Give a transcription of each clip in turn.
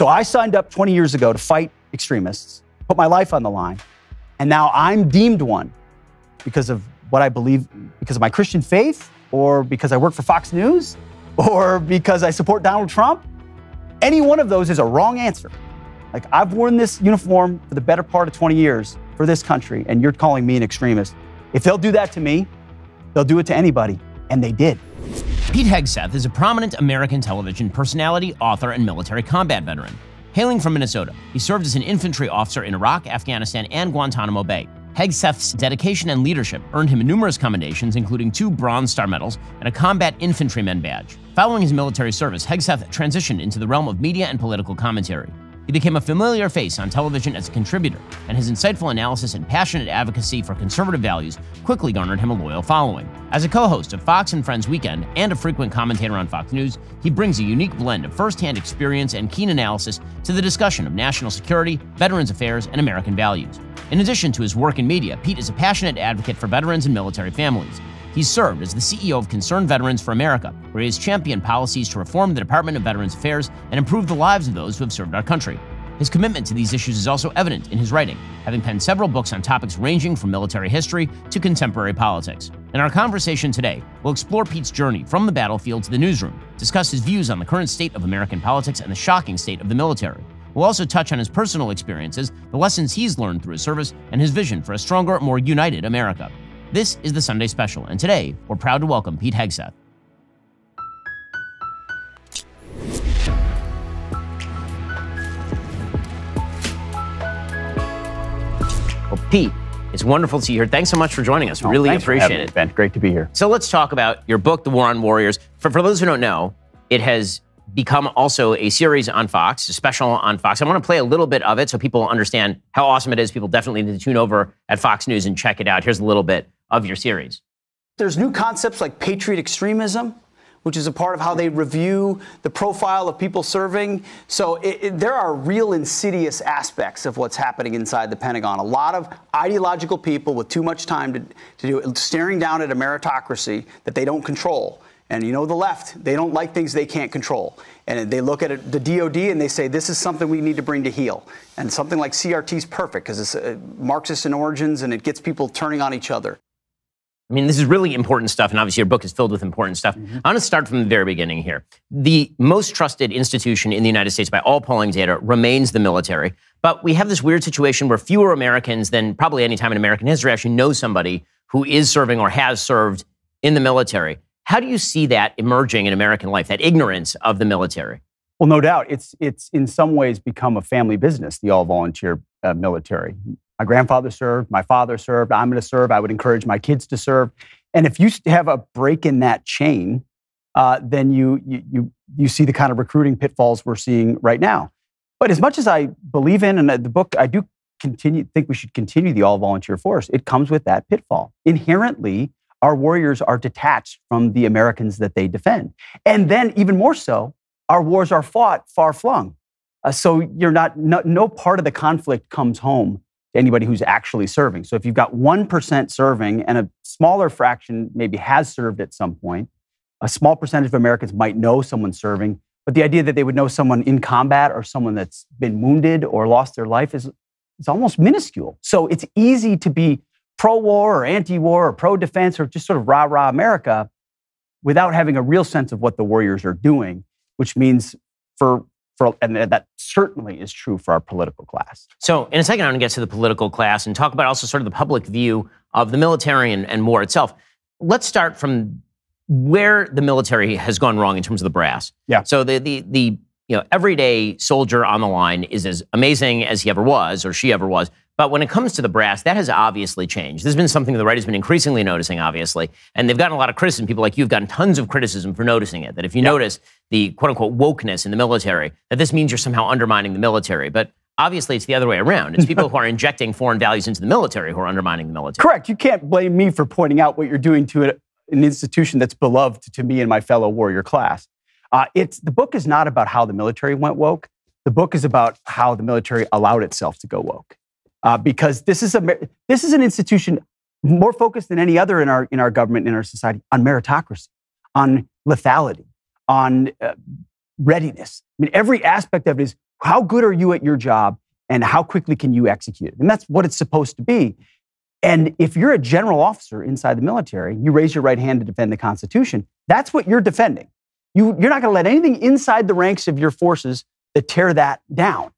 So I signed up 20 years ago to fight extremists, put my life on the line, and now I'm deemed one because of what I believe, because of my Christian faith, or because I work for Fox News, or because I support Donald Trump. Any one of those is a wrong answer. Like, I've worn this uniform for the better part of 20 years for this country, and you're calling me an extremist. If they'll do that to me, they'll do it to anybody, and they did. Pete Hegseth is a prominent American television personality, author, and military combat veteran. Hailing from Minnesota, he served as an infantry officer in Iraq, Afghanistan, and Guantanamo Bay. Hegseth's dedication and leadership earned him numerous commendations, including 2 Bronze Star medals and a Combat Infantryman badge. Following his military service, Hegseth transitioned into the realm of media and political commentary. He became a familiar face on television as a contributor, and his insightful analysis and passionate advocacy for conservative values quickly garnered him a loyal following. As a co-host of Fox and Friends Weekend and a frequent commentator on Fox News, he brings a unique blend of first-hand experience and keen analysis to the discussion of national security, veterans affairs, and American values. In addition to his work in media, Pete is a passionate advocate for veterans and military families. He's served as the CEO of Concerned Veterans for America, where he has championed policies to reform the Department of Veterans Affairs and improve the lives of those who have served our country. His commitment to these issues is also evident in his writing, having penned several books on topics ranging from military history to contemporary politics. In our conversation today, we'll explore Pete's journey from the battlefield to the newsroom, discuss his views on the current state of American politics and the shocking state of the military. We'll also touch on his personal experiences, the lessons he's learned through his service, and his vision for a stronger, more united America. This is the Sunday Special, and today, we're proud to welcome Pete Hegseth. Well, Pete, it's wonderful to see you here. Thanks so much for joining us. Really appreciate it. Ben, great to be here. So let's talk about your book, The War on Warriors. For those who don't know, it has become also a series on Fox, a special on Fox. I want to play a little bit of it so people understand how awesome it is. People definitely need to tune over at Fox News and check it out. Here's a little bit of your series. There's new concepts like patriot extremism, which is a part of how they review the profile of people serving. So there are real insidious aspects of what's happening inside the Pentagon. A lot of ideological people with too much time to do it, staring down at a meritocracy that they don't control. And you know, the left, they don't like things they can't control. And they look at the DOD and they say, this is something we need to bring to heel. And something like CRT is perfect because it's Marxist in origins and it gets people turning on each other. I mean, this is really important stuff, and obviously your book is filled with important stuff. I want to start from the very beginning here. The most trusted institution in the United States by all polling data remains the military. But we have this weird situation where fewer Americans than probably any time in American history actually know somebody who is serving or has served in the military. How do you see that emerging in American life, that ignorance of the military? Well, no doubt. It's in some ways become a family business, the all-volunteer military. My grandfather served, my father served, I'm going to serve, I would encourage my kids to serve. And if you have a break in that chain, then you see the kind of recruiting pitfalls we're seeing right now. But as much as I believe in, and the book, I do think we should continue the all-volunteer force, it comes with that pitfall. Inherently, our warriors are detached from the Americans that they defend. And then even more so, our wars are fought far-flung. So no part of the conflict comes home to anybody who's actually serving. So if you've got 1% serving and a smaller fraction maybe has served at some point, a small percentage of Americans might know someone serving, but the idea that they would know someone in combat or someone that's been wounded or lost their life is almost minuscule. So it's easy to be pro-war or anti-war or pro-defense or just sort of rah-rah America without having a real sense of what the warriors are doing, which means and that certainly is true for our political class. So in a second, I want to get to the political class and talk about also sort of the public view of the military and war itself. Let's start from where the military has gone wrong in terms of the brass. Yeah. So the everyday soldier on the line is as amazing as he ever was or she ever was. But when it comes to the brass, that has obviously changed. This has been something the right has been increasingly noticing, obviously. And they've gotten a lot of criticism. People like you have gotten tons of criticism for noticing it. That if you notice the quote-unquote wokeness in the military, that this means you're somehow undermining the military. But obviously, it's the other way around. It's people who are injecting foreign values into the military who are undermining the military. Correct. You can't blame me for pointing out what you're doing to an institution that's beloved to me and my fellow warrior class. The book is not about how the military went woke. The book is about how the military allowed itself to go woke. Because this is an institution more focused than any other in our government, in our society, on meritocracy, on lethality, on readiness. I mean, every aspect of it is How good are you at your job, and how quickly can you execute it? And that's what it's supposed to be. And if you're a general officer inside the military, you raise your right hand to defend the Constitution, that's what you're defending. You're not going to let anything inside the ranks of your forces that tear that down.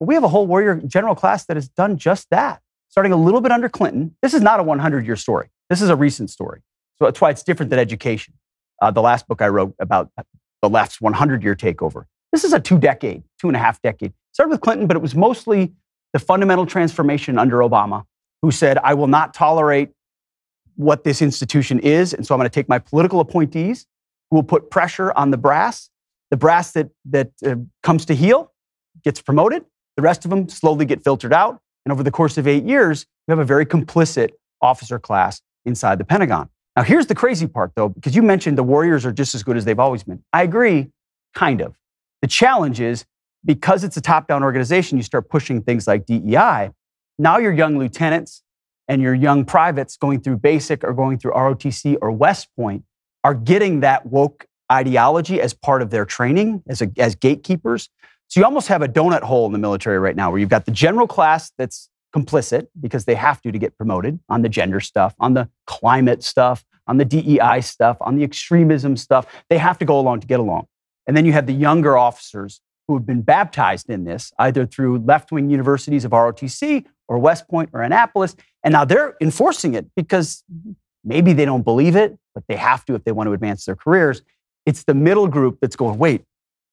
But we have a whole warrior general class that has done just that, starting a little bit under Clinton. This is not a 100-year story. This is a recent story. So that's why it's different than education. The last book I wrote about the left's 100-year takeover. This is a 2.5 decade. Started with Clinton, but it was mostly the fundamental transformation under Obama, who said, I will not tolerate what this institution is, and so I'm going to take my political appointees who will put pressure on the brass that comes to heel, gets promoted. The rest of them slowly get filtered out. And over the course of 8 years, we have a very complicit officer class inside the Pentagon. Now, here's the crazy part, though, because you mentioned the warriors are just as good as they've always been. I agree, kind of. The challenge is, because it's a top-down organization, you start pushing things like DEI. Now your young lieutenants and your young privates going through basic or going through ROTC or West Point are getting that woke ideology as part of their training as gatekeepers. So you almost have a donut hole in the military right now where you've got the general class that's complicit because they have to get promoted on the gender stuff, on the climate stuff, on the DEI stuff, on the extremism stuff. They have to go along to get along. And then you have the younger officers who have been baptized in this, either through left-wing universities of ROTC or West Point or Annapolis. And now they're enforcing it because maybe they don't believe it, but they have to if they want to advance their careers. It's the middle group that's going, wait,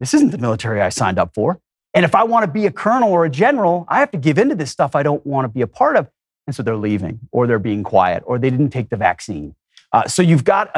this isn't the military I signed up for. And if I want to be a colonel or a general, I have to give into this stuff I don't want to be a part of. And so they're leaving, or they're being quiet, or they didn't take the vaccine. So you've got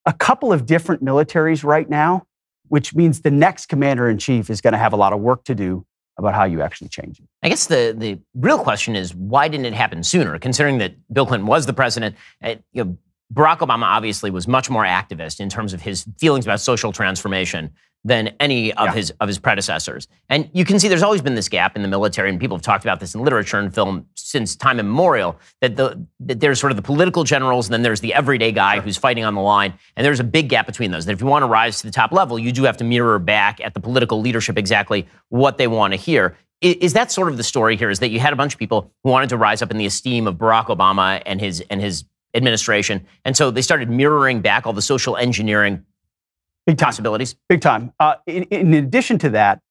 a couple of different militaries right now, which means the next commander-in-chief is going to have a lot of work to do about how you actually change it. I guess the real question is, why didn't it happen sooner? Considering that Bill Clinton was the president, Barack Obama obviously was much more activist in terms of his feelings about social transformation than any of his predecessors. And you can see there's always been this gap in the military, and people have talked about this in literature and film since time immemorial, that there's sort of the political generals, and then there's the everyday guy who's fighting on the line, and there's a big gap between those. That if you want to rise to the top level, you do have to mirror back at the political leadership exactly what they want to hear. Is that sort of the story here, is that you had a bunch of people who wanted to rise up in the esteem of Barack Obama and his administration, and so they started mirroring back all the social engineering possibilities? Big time. In addition to that,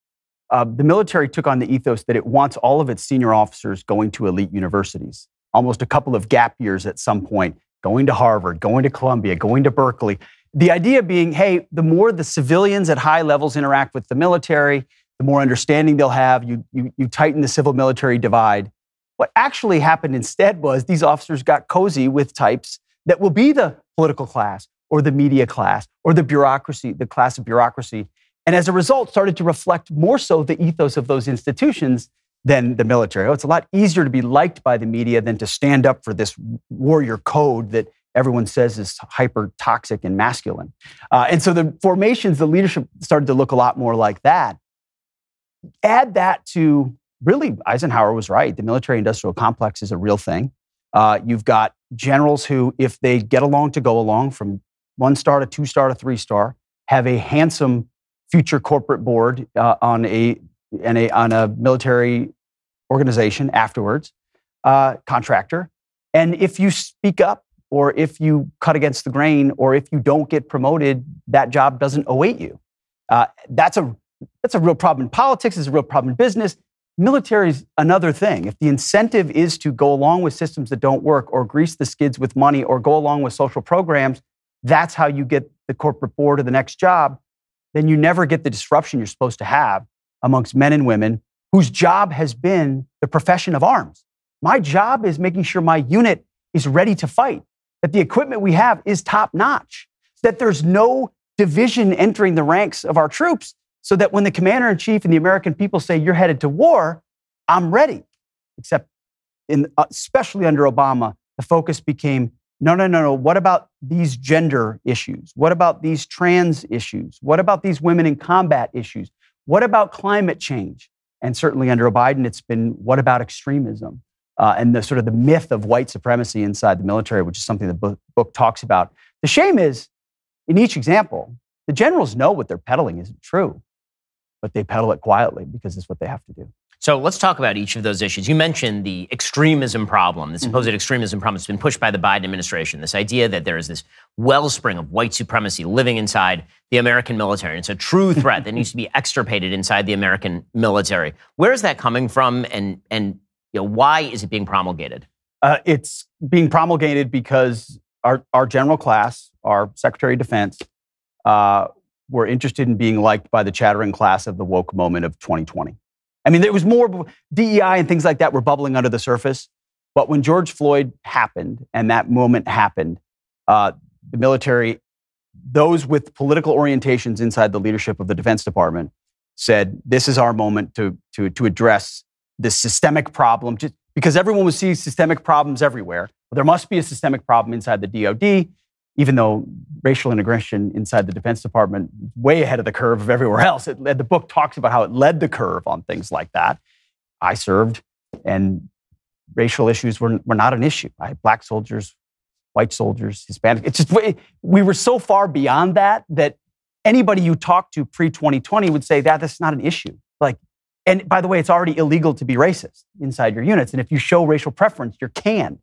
the military took on the ethos that it wants all of its senior officers going to elite universities. Almost a couple of gap years at some point, going to Harvard, going to Columbia, going to Berkeley. The idea being, hey, the more the civilians at high levels interact with the military, the more understanding they'll have. You tighten the civil-military divide. What actually happened instead was these officers got cozy with types that will be the political class, or the media class, or the bureaucracy, the class of bureaucracy, and as a result started to reflect more so the ethos of those institutions than the military. It's a lot easier to be liked by the media than to stand up for this warrior code that everyone says is hyper toxic and masculine. And so the formations, the leadership started to look a lot more like that. Add that to, really, Eisenhower was right. The military-industrial complex is a real thing. You've got generals who, if they get along to go along from 1-star to 2-star to 3-star, have a handsome future corporate board on a military organization afterwards, contractor. And if you speak up, or if you cut against the grain, or if you don't get promoted, that job doesn't await you. That's a real problem in politics. It's a real problem in business. Military is another thing. If the incentive is to go along with systems that don't work, or grease the skids with money, or go along with social programs, that's how you get the corporate board or the next job, then you never get the disruption you're supposed to have amongst men and women whose job has been the profession of arms. My job is making sure my unit is ready to fight, that the equipment we have is top notch, that there's no division entering the ranks of our troops, so that when the commander-in-chief and the American people say, you're headed to war, I'm ready. Except, especially under Obama, the focus became, no. What about these gender issues? What about these trans issues? What about these women in combat issues? What about climate change? And certainly under Biden, it's been, what about extremism? And the sort of the myth of white supremacy inside the military, which is something the book talks about. The shame is, in each example, the generals know what they're peddling isn't true. but they peddle it quietly because it's what they have to do. So let's talk about each of those issues. You mentioned the extremism problem, the supposed extremism problem that's been pushed by the Biden administration, this idea that there is this wellspring of white supremacy living inside the American military. It's a true threat that needs to be extirpated inside the American military. Where is that coming from, and why is it being promulgated? It's being promulgated because our general class, our Secretary of Defense, were interested in being liked by the chattering class of the woke moment of 2020. I mean, there was more DEI and things like that were bubbling under the surface. But when George Floyd happened and that moment happened, the military, those with political orientations inside the leadership of the Defense Department, said, this is our moment to address this systemic problem. Just because everyone was seeing systemic problems everywhere. Well, there must be a systemic problem inside the DoD, even though racial integration inside the Defense Department is way ahead of the curve of everywhere else. The book talks about how it led the curve on things like that. I served, and racial issues were not an issue. I had black soldiers, white soldiers, Hispanic. It's just, we were so far beyond that anybody you talk to pre-2020 would say that that's not an issue. And by the way, it's already illegal to be racist inside your units. And if you show racial preference, you're canned.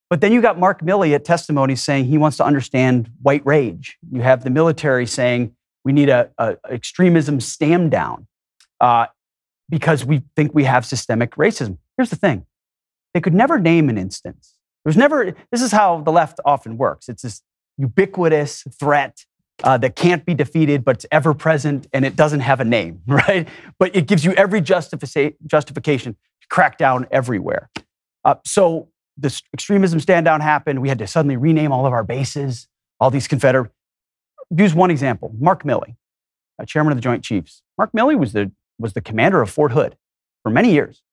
But then you got Mark Milley at testimony saying he wants to understand white rage. You have the military saying we need a extremism stand down because we think we have systemic racism. Here's the thing. They could never name an instance. This is how the left often works. It's this ubiquitous threat that can't be defeated, but it's ever present and it doesn't have a name, right? But it gives you every justification to crack down everywhere. So this extremism stand down happened. We had to suddenly rename all of our bases, all these Confederate. Use one example, Mark Milley, chairman of the Joint Chiefs. Mark Milley was the commander of Fort Hood for many years.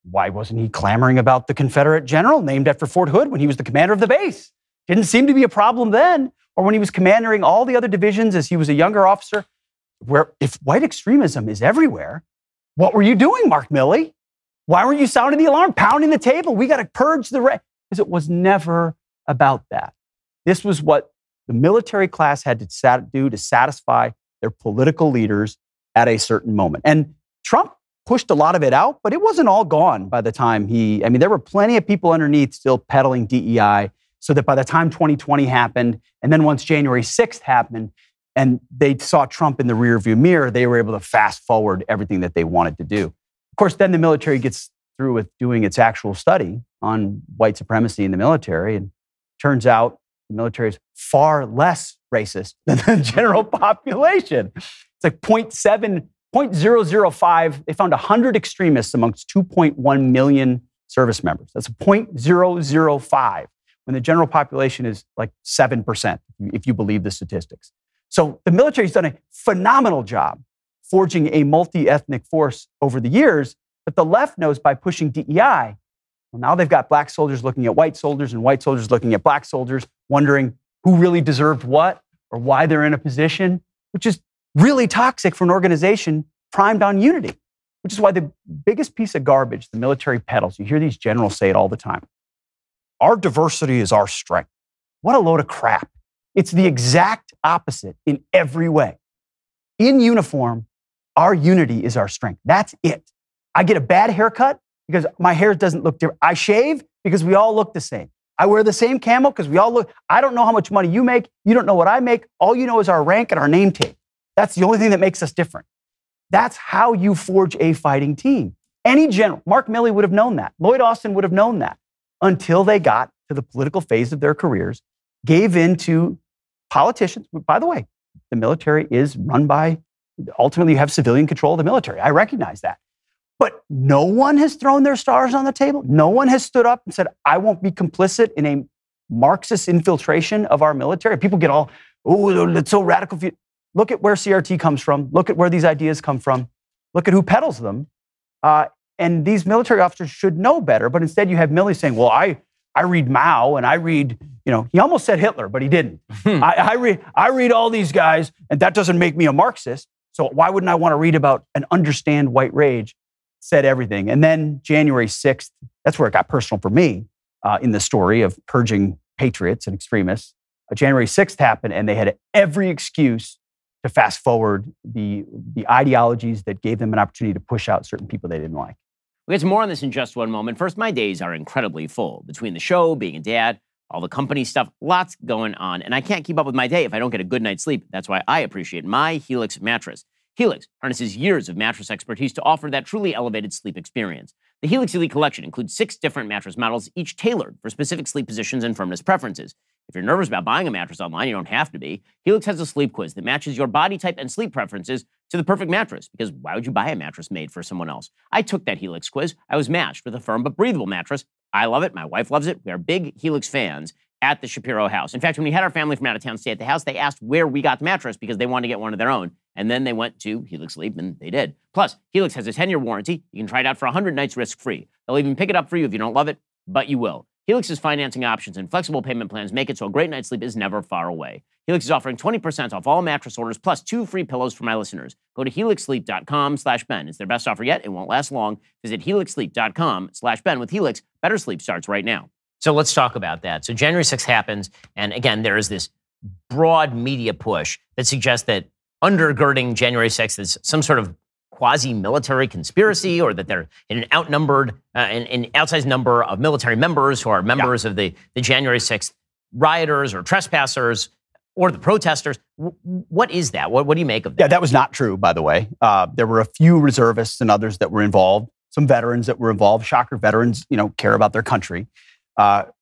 Why wasn't he clamoring about the Confederate general named after Fort Hood when he was the commander of the base? Didn't seem to be a problem then. Or when he was commanding all the other divisions as he was a younger officer, where if white extremism is everywhere, what were you doing, Mark Milley? Why weren't you sounding the alarm, pounding the table? We got to purge the because it was never about that. This was what the military class had to do to satisfy their political leaders at a certain moment. And Trump pushed a lot of it out, but it wasn't all gone by the time there were plenty of people underneath still peddling DEI, so that by the time 2020 happened, and then once January 6th happened, and they saw Trump in the rearview mirror, they were able to fast forward everything that they wanted to do. Of course, then the military gets through with doing its actual study on white supremacy in the military, and turns out the military is far less racist than the general population. It's like 0.005. They found 100 extremists amongst 2.1 million service members. That's a 0.005. When the general population is like 7%, if you believe the statistics. So the military's done a phenomenal job forging a multi-ethnic force over the years, but the left knows by pushing DEI, well, now they've got black soldiers looking at white soldiers and white soldiers looking at black soldiers, wondering who really deserved what or why they're in a position, which is really toxic for an organization primed on unity, which is why the biggest piece of garbage the military peddles, you hear these generals say it all the time, our diversity is our strength. What a load of crap. It's the exact opposite in every way. In uniform, our unity is our strength. That's it. I get a bad haircut because my hair doesn't look different. I shave because we all look the same. I wear the same camo because we all look. I don't know how much money you make. You don't know what I make. All you know is our rank and our name tag. That's the only thing that makes us different. That's how you forge a fighting team. Any general, Mark Milley would have known that. Lloyd Austin would have known that. Until they got to the political phase of their careers, gave in to politicians. By the way, the military is run by, ultimately you have civilian control of the military. I recognize that. But no one has thrown their stars on the table. No one has stood up and said, I won't be complicit in a Marxist infiltration of our military. People get all, it's so radical. Look at where CRT comes from. Look at where these ideas come from. Look at who peddles them. And these military officers should know better, but instead you have Milley saying, well, I read Mao and I read, he almost said Hitler, but he didn't. I read all these guys and that doesn't make me a Marxist. So why wouldn't I want to read about and understand white rage? Said everything. And then January 6th, that's where it got personal for me in the story of purging patriots and extremists. January 6th happened and they had every excuse to fast forward the ideologies that gave them an opportunity to push out certain people they didn't like. We'll get to more on this in just one moment. First, my days are incredibly full. Between the show, being a dad, all the company stuff, lots going on. And I can't keep up with my day if I don't get a good night's sleep. That's why I appreciate my Helix mattress. Helix harnesses years of mattress expertise to offer that truly elevated sleep experience. The Helix Elite Collection includes 6 different mattress models, each tailored for specific sleep positions and firmness preferences. If you're nervous about buying a mattress online, you don't have to be. Helix has a sleep quiz that matches your body type and sleep preferences to the perfect mattress, because why would you buy a mattress made for someone else? I took that Helix quiz. I was matched with a firm but breathable mattress. I love it. My wife loves it. We are big Helix fans at the Shapiro house. In fact, when we had our family from out of town stay at the house, they asked where we got the mattress because they wanted to get one of their own. And then they went to Helix Sleep, and they did. Plus, Helix has a 10-year warranty. You can try it out for 100 nights risk-free. They'll even pick it up for you if you don't love it, but you will. Helix's financing options and flexible payment plans make it so a great night's sleep is never far away. Helix is offering 20% off all mattress orders plus 2 free pillows for my listeners. Go to helixsleep.com/Ben. It's their best offer yet. It won't last long. Visit helixsleep.com/Ben. With Helix, better sleep starts right now. So let's talk about that. So January 6th happens, and again, there is this broad media push that suggests that undergirding January 6th is some sort of quasi-military conspiracy, or that they're in an outnumbered, an outsized number of military members who are members of the January 6th rioters or trespassers or the protesters. What is that? What do you make of that? Yeah, that was not true, by the way. There were a few reservists and others that were involved, some veterans that were involved. Shocker, veterans, care about their country. But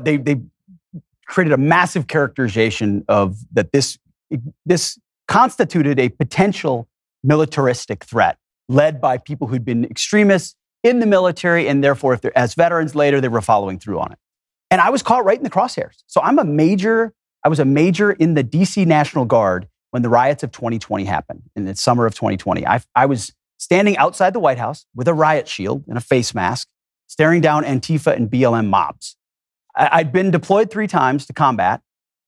they created a massive characterization of that this constituted a potential militaristic threat led by people who'd been extremists in the military, and therefore, if they're as veterans later, they were following through on it. And I was caught right in the crosshairs. So I was a major in the DC National Guard when the riots of 2020 happened, in the summer of 2020. I was standing outside the White House with a riot shield and a face mask, staring down Antifa and BLM mobs. I'd been deployed 3 times to combat,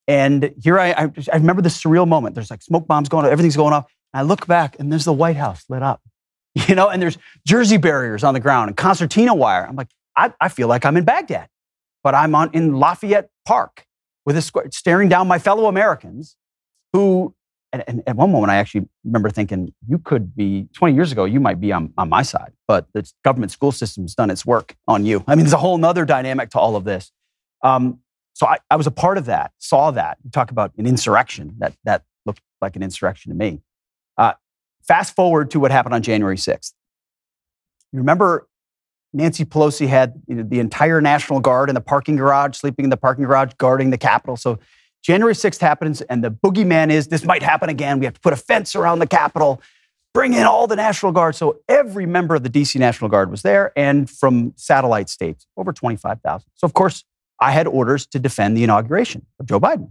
and here I remember this surreal moment. There's like smoke bombs going on, everything's going off. I look back, and there's the White House lit up, and there's Jersey barriers on the ground and concertina wire. I'm like, I feel like I'm in Baghdad, but I'm in Lafayette Park with staring down my fellow Americans who, and at one moment I actually remember thinking, you could be, 20 years ago, you might be on my side, but the government school system's done its work on you. I mean, there's a whole nother dynamic to all of this. So I was a part of that, saw that. You talk about an insurrection, that looked like an insurrection to me. Fast forward to what happened on January 6th. You remember Nancy Pelosi had the entire National Guard in the parking garage, sleeping in the parking garage, guarding the Capitol. So January 6th happens, and the boogeyman is, this might happen again. We have to put a fence around the Capitol, bring in all the National Guard. So every member of the DC National Guard was there, and from satellite states, over 25,000. So of course, I had orders to defend the inauguration of Joe Biden.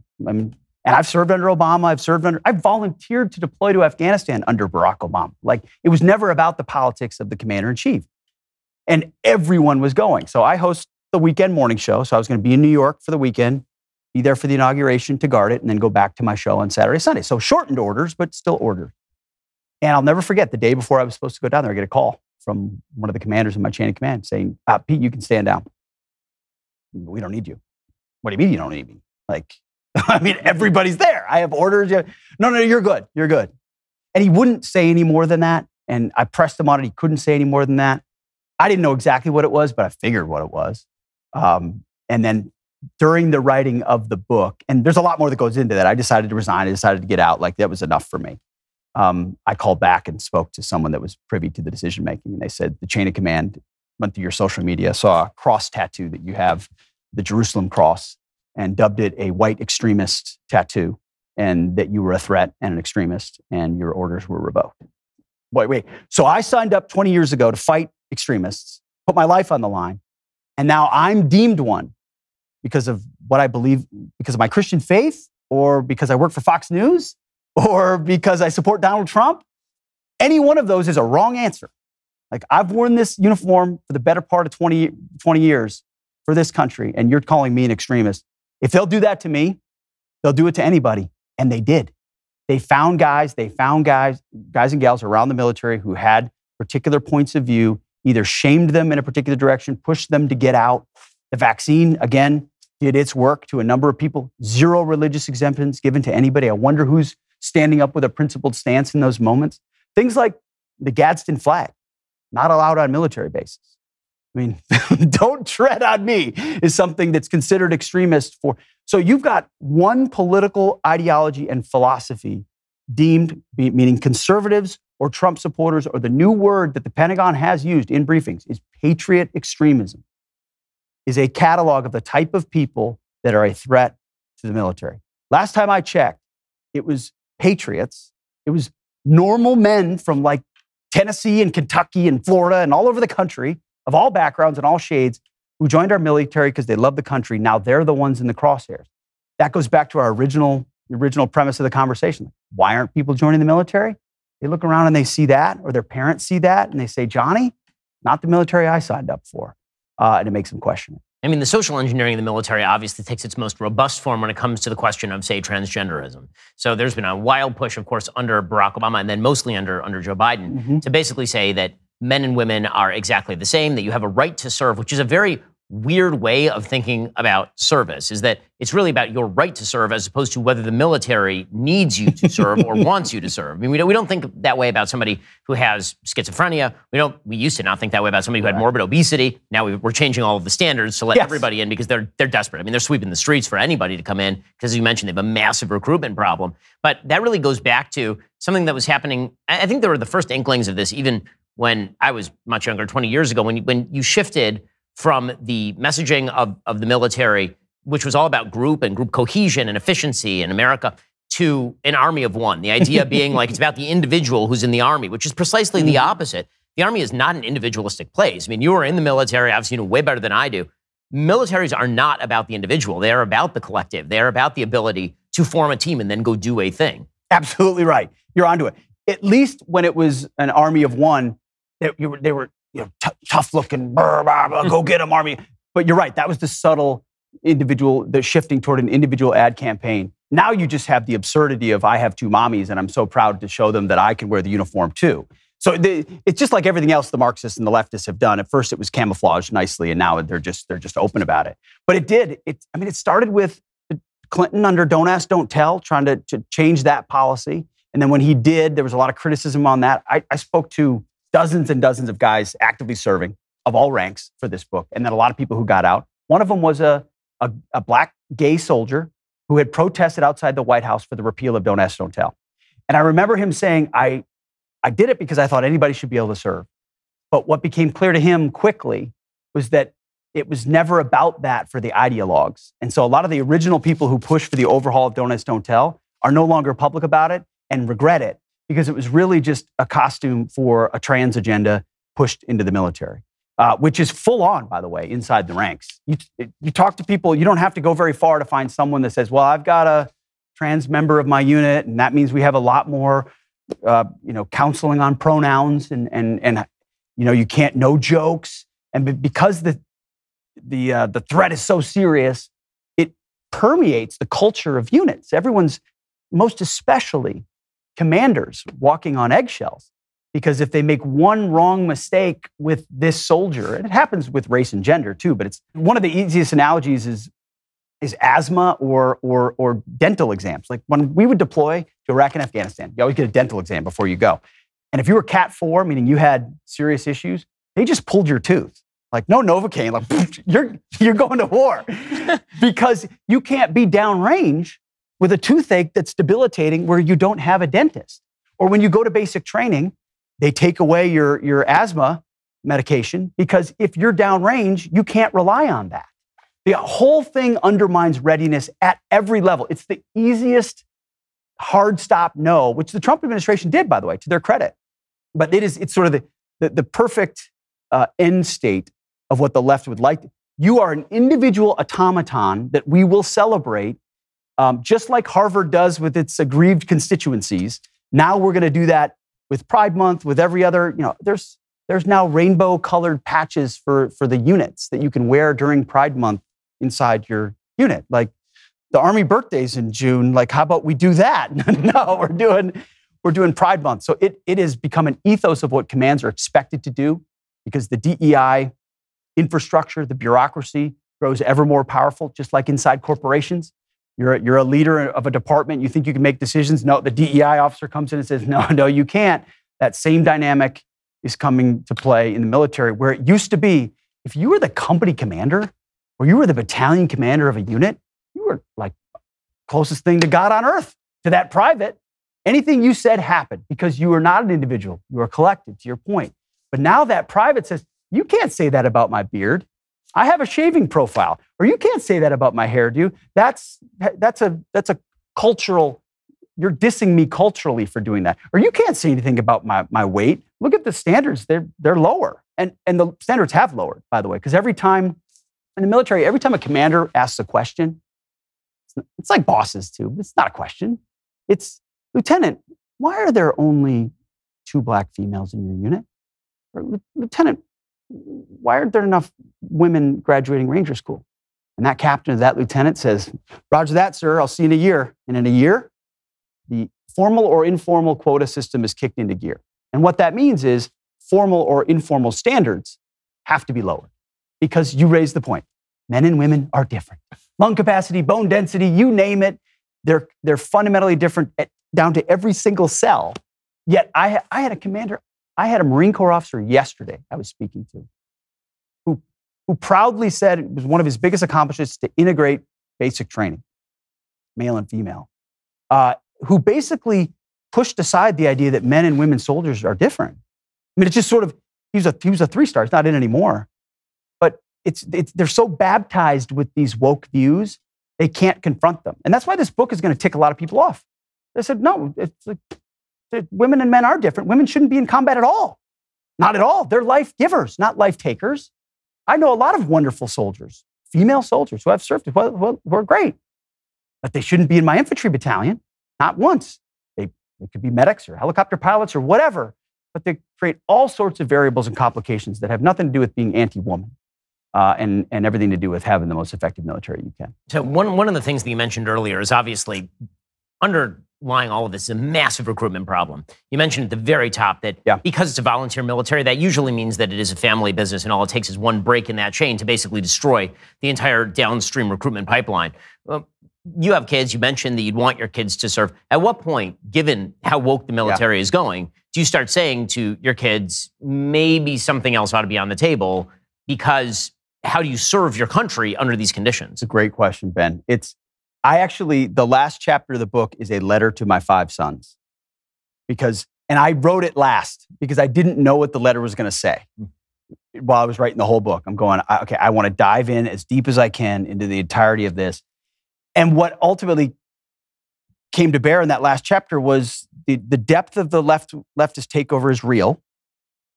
And I've served under Obama. I've volunteered to deploy to Afghanistan under Barack Obama. Like, it was never about the politics of the commander-in-chief. And everyone was going. So I host the weekend morning show. So I was going to be in New York for the weekend, be there for the inauguration to guard it, and then go back to my show on Saturday, Sunday. So shortened orders, but still orders. And I'll never forget, the day before I was supposed to go down there, I get a call from one of the commanders in my chain of command saying, Pete, you can stand down. We don't need you. What do you mean you don't need me? Everybody's there. I have orders. No, you're good. You're good. And he wouldn't say any more than that. And I pressed him on it. He couldn't say any more than that. I didn't know exactly what it was, but I figured what it was. And then during the writing of the book, and there's a lot more that goes into that, I decided to resign. I decided to get out. That was enough for me. I called back and spoke to someone that was privy to the decision-making. And they said, the chain of command went through your social media, saw a cross tattoo that you have, the Jerusalem cross, and dubbed it a white extremist tattoo, and that you were a threat and an extremist, and your orders were revoked. Wait. So I signed up 20 years ago to fight extremists, put my life on the line, and now I'm deemed one because of what I believe, because of my Christian faith, or because I work for Fox News, or because I support Donald Trump. Any one of those is a wrong answer. I've worn this uniform for the better part of 20 years for this country, and you're calling me an extremist. If they'll do that to me, they'll do it to anybody. And they did. They found guys and gals around the military who had particular points of view, either shamed them in a particular direction, pushed them to get out. The vaccine, again, did its work to a number of people. 0 religious exemptions given to anybody. I wonder who's standing up with a principled stance in those moments. Things like the Gadsden flag, not allowed on military bases. I mean, don't tread on me is something that's considered extremist for. So you've got one political ideology and philosophy deemed, meaning conservatives or Trump supporters, or the new word that the Pentagon has used in briefings is patriot extremism, is a catalog of the type of people that are a threat to the military. Last time I checked, it was patriots. It was normal men from like Tennessee and Kentucky and Florida and all over the country of all backgrounds and all shades who joined our military because they love the country. Now they're the ones in the crosshairs. That goes back to our original premise of the conversation. Why aren't people joining the military? They look around and they see that, or their parents see that, and they say, Johnny, not the military I signed up for. And it makes them question it. I mean, the social engineering of the military obviously takes its most robust form when it comes to the question of, say, transgenderism. So there's been a wild push, of course, under Barack Obama and then mostly under Joe Biden to basically say that men and women are exactly the same, that you have a right to serve, which is a very weird way of thinking about service, is that it's really about your right to serve as opposed to whether the military needs you to serve or wants you to serve. I mean, we don't think that way about somebody who has schizophrenia. We used to not think that way about somebody who had morbid obesity. Now we're changing all of the standards to let everybody in because they're desperate. I mean, they're sweeping the streets for anybody to come in because, as you mentioned, they have a massive recruitment problem. But that really goes back to something that was happening. I think there were the first inklings of this even when I was much younger, 20 years ago, when you shifted from the messaging of the military, which was all about group and group cohesion and efficiency in America, to an army of one. The idea being like it's about the individual who's in the army, which is precisely the opposite. The army is not an individualistic place. I mean, you are in the military, obviously you know way better than I do. Militaries are not about the individual. They are about the collective. They are about the ability to form a team and then go do a thing. Absolutely right. You're onto it. At least when it was an army of one, they were tough looking, go get them army. But you're right. That was the subtle the shifting toward an individual ad campaign. Now you just have the absurdity of I have two mommies and I'm so proud to show them that I can wear the uniform too. So it's just like everything else the Marxists and the leftists have done. At first it was camouflaged nicely and now they're just open about it. But it started with Clinton under Don't Ask, Don't Tell, trying to change that policy. And then when he did, there was a lot of criticism on that. I spoke to dozens and dozens of guys actively serving of all ranks for this book. And then a lot of people who got out. One of them was a black gay soldier who had protested outside the White House for the repeal of Don't Ask, Don't Tell. And I remember him saying, I did it because I thought anybody should be able to serve. But what became clear to him quickly was that it was never about that for the ideologues. And so a lot of the original people who pushed for the overhaul of Don't Ask, Don't Tell are no longer public about it and regret it, because it was really just a costume for a trans agenda pushed into the military, which is full on, by the way, inside the ranks. You talk to people, you don't have to go very far to find someone that says, well, I've got a trans member of my unit, and that means we have a lot more, counseling on pronouns, and you can't, no jokes. And because the threat is so serious, it permeates the culture of units. Everyone's, most especially commanders, walking on eggshells, because if they make one wrong mistake with this soldier, and it happens with race and gender too, but it's one of the easiest analogies is asthma or dental exams. Like when we would deploy to Iraq and Afghanistan, you always get a dental exam before you go. And if you were Cat 4, meaning you had serious issues, they just pulled your tooth. Like no Novocaine, like you're going to war because you can't be downrange with a toothache that's debilitating where you don't have a dentist. Or when you go to basic training, they take away your asthma medication because if you're downrange, you can't rely on that. The whole thing undermines readiness at every level. It's the easiest hard stop no, which the Trump administration did, by the way, to their credit. But it's sort of the perfect end state of what the left would like. You are an individual automaton that we will celebrate. Just like Harvard does with its aggrieved constituencies, now we're going to do that with Pride Month, with every other, there's now rainbow-colored patches for the units that you can wear during Pride Month inside your unit. Like the Army birthday's in June, like how about we do that? No, we're doing Pride Month. So it has become an ethos of what commands are expected to do because the DEI infrastructure, the bureaucracy grows ever more powerful, just like inside corporations. You're a leader of a department. You think you can make decisions. No, the DEI officer comes in and says, no, you can't. That same dynamic is coming to play in the military, where it used to be, if you were the company commander or you were the battalion commander of a unit, you were like closest thing to God on earth, to that private. Anything you said happened because you were not an individual. You were collective, to your point. But now that private says, you can't say that about my beard. I have a shaving profile. Or you can't say that about my hairdo. That's a cultural, you're dissing me culturally for doing that. Or you can't say anything about my weight. Look at the standards, they're lower. And the standards have lowered, by the way, because every time, in the military, every time a commander asks a question, it's like bosses too. It's not a question. It's, Lieutenant, why are there only 2 black females in your unit? Or, Lieutenant, why aren't there enough women graduating Ranger School? And that captain or that lieutenant says, Roger that, sir, I'll see you in a year. And in a year, the formal or informal quota system is kicked into gear. And what that means is formal or informal standards have to be lowered, because you raised the point. Men and women are different. Lung capacity, bone density, you name it, they're fundamentally different down to every single cell. Yet I had a commander, I had a Marine Corps officer yesterday I was speaking to who proudly said it was one of his biggest accomplishments to integrate basic training, male and female, who basically pushed aside the idea that men and women soldiers are different. I mean, it's just sort of, he was a 3-star, it's not in anymore. But they're so baptized with these woke views, they can't confront them. And that's why this book is going to tick a lot of people off. They said, no, it's like, women and men are different. Women shouldn't be in combat at all. Not at all. They're life givers, not life takers. I know a lot of wonderful soldiers, female soldiers who I've served with, who are great. But they shouldn't be in my infantry battalion, not once. They could be medics or helicopter pilots or whatever, but they create all sorts of variables and complications that have nothing to do with being anti-woman. And everything to do with having the most effective military you can. So one of the things that you mentioned earlier is obviously underlying all of this is a massive recruitment problem. You mentioned at the very top that because it's a volunteer military, that usually means that it is a family business, and all it takes is one break in that chain to basically destroy the entire downstream recruitment pipeline. You have kids. You mentioned that you'd want your kids to serve. At what point, given how woke the military is going, do you start saying to your kids, maybe something else ought to be on the table? Because how do you serve your country under these conditions? It's a great question, Ben. The last chapter of the book is a letter to my 5 sons. And I wrote it last because I didn't know what the letter was going to say while I was writing the whole book. I'm going, okay, I want to dive in as deep as I can into the entirety of this. And what ultimately came to bear in that last chapter was the depth of the leftist takeover is real,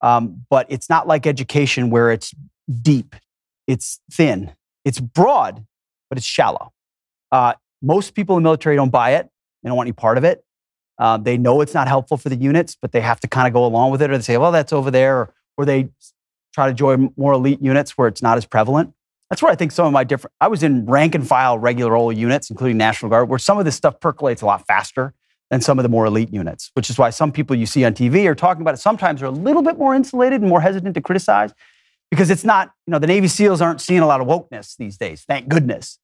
but it's not like education where it's deep. It's thin. It's broad, but it's shallow. Most people in the military don't buy it. They don't want any part of it. They know it's not helpful for the units, but they have to kind of go along with it, or they say, well, that's over there, or they try to join more elite units where it's not as prevalent. That's where I think some of my I was in rank and file regular old units, including National Guard, where some of this stuff percolates a lot faster than some of the more elite units, which is why some people you see on TV are talking about it sometimes are a little bit more insulated and more hesitant to criticize. Because it's not, the Navy SEALs aren't seeing a lot of wokeness these days, thank goodness.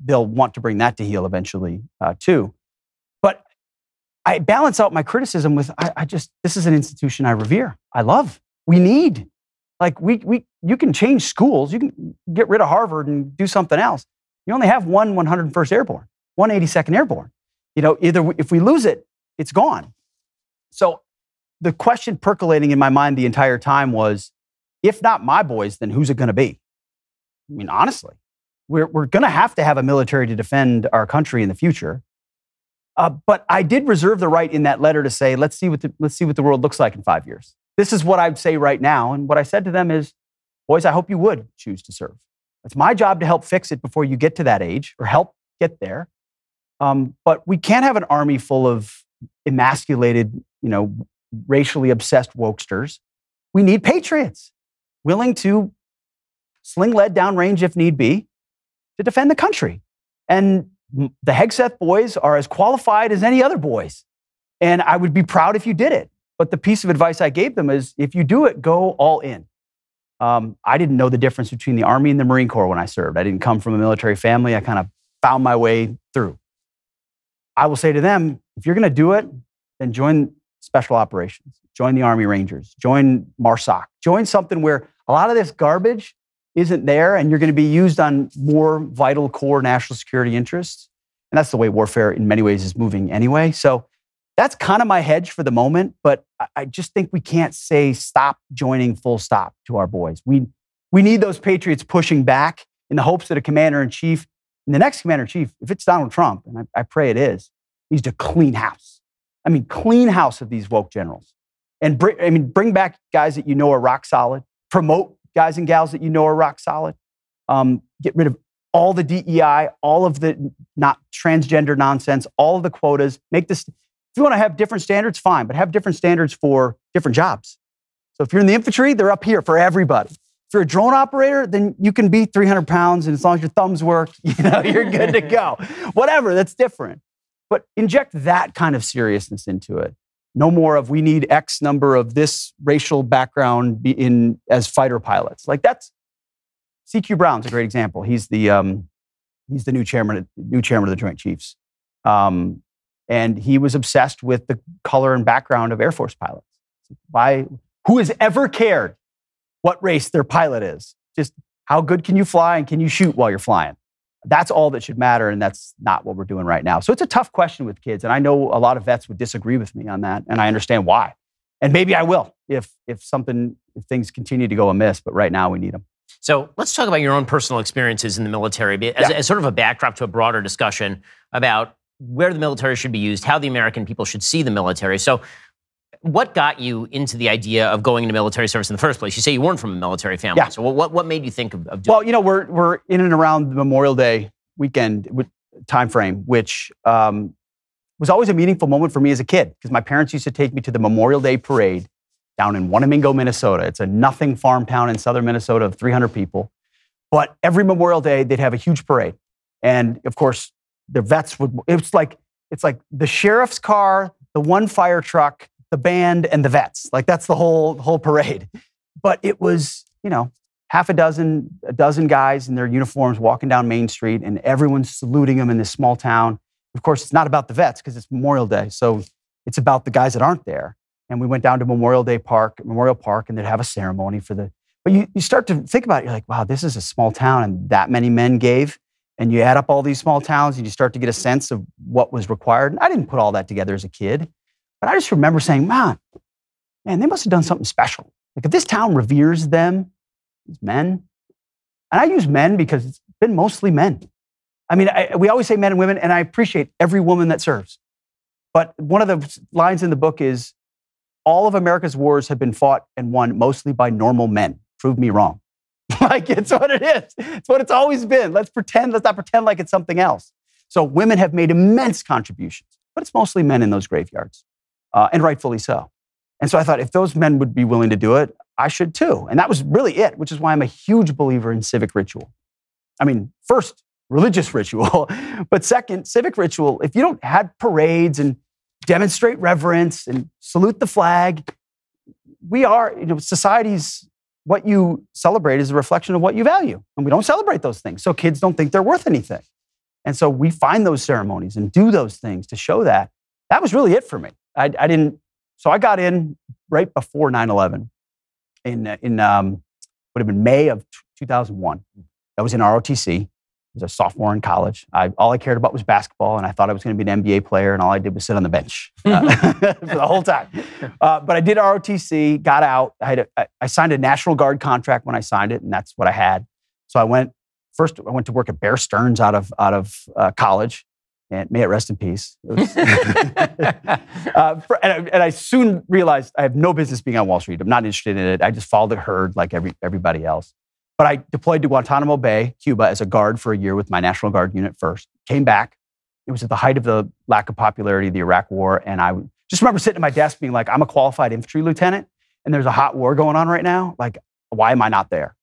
They'll want to bring that to heel eventually, too. But I balance out my criticism with, this is an institution I revere, I love, we need. Like, you can change schools, you can get rid of Harvard and do something else. You only have one 101st Airborne, 182nd Airborne. Either if we lose it, it's gone. So the question percolating in my mind the entire time was, if not my boys, then who's it going to be? I mean, honestly, we're going to have a military to defend our country in the future. But I did reserve the right in that letter to say, let's see what the world looks like in 5 years. This is what I'd say right now. And what I said to them is, boys, I hope you would choose to serve. It's my job to help fix it before you get to that age, or help get there. But we can't have an army full of emasculated, racially obsessed wokesters. We need patriots willing to sling lead downrange if need be to defend the country. And the Hegseth boys are as qualified as any other boys. And I would be proud if you did it. But the piece of advice I gave them is, if you do it, go all in. I didn't know the difference between the Army and the Marine Corps when I served. I didn't come from a military family. I kind of found my way through. I will say to them, if you're going to do it, then join special operations, join the Army Rangers, join MARSOC, join something where a lot of this garbage isn't there and you're going to be used on more vital core national security interests. And that's the way warfare in many ways is moving anyway. So that's kind of my hedge for the moment, but I just think we can't say stop joining full stop to our boys. We need those patriots pushing back in the hopes that a commander-in-chief, and the next commander-in-chief, if it's Donald Trump, and I pray it is, needs to clean house. I mean, clean house of these woke generals. And bring back guys that you know are rock solid. Promote guys and gals that you know are rock solid. Get rid of all the DEI, all of the not transgender nonsense, all of the quotas. Make this, if you want to have different standards, fine, but have different standards for different jobs. So if you're in the infantry, they're up here for everybody. If you're a drone operator, then you can be 300 pounds, and as long as your thumbs work, you're good to go. Whatever, that's different. But inject that kind of seriousness into it. No more of we need X number of this racial background as fighter pilots. Like that's C.Q. Brown's a great example. He's the new chairman of the Joint Chiefs, and he was obsessed with the color and background of Air Force pilots. Why? Who has ever cared what race their pilot is? Just how good can you fly and can you shoot while you're flying? That's all that should matter, and that's not what we're doing right now. So it's a tough question with kids, and I know a lot of vets would disagree with me on that, and I understand why. And maybe I will if things continue to go amiss, but right now we need them. So let's talk about your own personal experiences in the military as sort of a backdrop to a broader discussion about where the military should be used, how the American people should see the military. So what got you into the idea of going into military service in the first place? You say you weren't from a military family. Yeah. So what made you think of doing Well, we're in and around the Memorial Day weekend time frame, which was always a meaningful moment for me as a kid because my parents used to take me to the Memorial Day parade down in Wanamingo, Minnesota. It's a nothing farm town in southern Minnesota of 300 people. But every Memorial Day, they'd have a huge parade. And of course, the vets it's like the sheriff's car, the one fire truck, the band, and the vets. Like that's the whole parade. But it was, half a dozen guys in their uniforms walking down Main Street and everyone's saluting them in this small town. Of course, it's not about the vets because it's Memorial Day. So it's about the guys that aren't there. And we went down to Memorial Park, and they'd have a ceremony but you start to think about it, you're like, wow, this is a small town and that many men gave. And you add up all these small towns and you start to get a sense of what was required. And I didn't put all that together as a kid, but I just remember saying, man, they must have done something special. Like if this town reveres them, these men, and I use men because it's been mostly men. I mean, we always say men and women, and I appreciate every woman that serves. But one of the lines in the book is, all of America's wars have been fought and won mostly by normal men. Prove me wrong. Like it's what it is. It's what it's always been. Let's not pretend like it's something else. So women have made immense contributions, but it's mostly men in those graveyards, and rightfully so. And so I thought if those men would be willing to do it, I should too. And that was really it, which is why I'm a huge believer in civic ritual. I mean, first, religious ritual, but second, civic ritual. If you don't have parades and demonstrate reverence and salute the flag, society's, what you celebrate is a reflection of what you value. And we don't celebrate those things. So kids don't think they're worth anything. And so we find those ceremonies and do those things to show that. That was really it for me. So I got in right before 9/11 in would have been May of 2001. I was in ROTC. I was a sophomore in college. All I cared about was basketball, and I thought I was going to be an NBA player, and all I did was sit on the bench for the whole time. But I did ROTC, got out. I signed a National Guard contract when I signed it, and that's what I had. So I went to work at Bear Stearns out of college, and may it rest in peace. And I soon realized I have no business being on Wall Street. I'm not interested in it. I just followed the herd like everybody else. But I deployed to Guantanamo Bay, Cuba, as a guard for a year with my National Guard unit first. Came back. It was at the height of the lack of popularity of the Iraq War. And I just remember sitting at my desk being like, I'm a qualified infantry lieutenant, and there's a hot war going on right now. Like, why am I not there?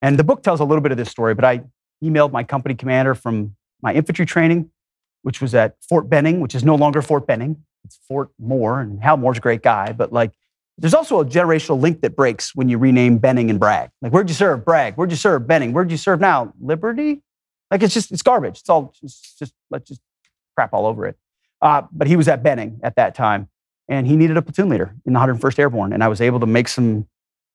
And the book tells a little bit of this story, but I emailed my company commander from my infantry training, which was at Fort Benning, which is no longer Fort Benning. It's Fort Moore, and Hal Moore's a great guy, but there's also a generational link that breaks when you rename Benning and Bragg. Like, where'd you serve? Bragg. Where'd you serve? Benning. Where'd you serve now? Liberty? Like, it's garbage. Let's just crap all over it. But he was at Benning at that time, and he needed a platoon leader in the 101st Airborne. And I was able to make some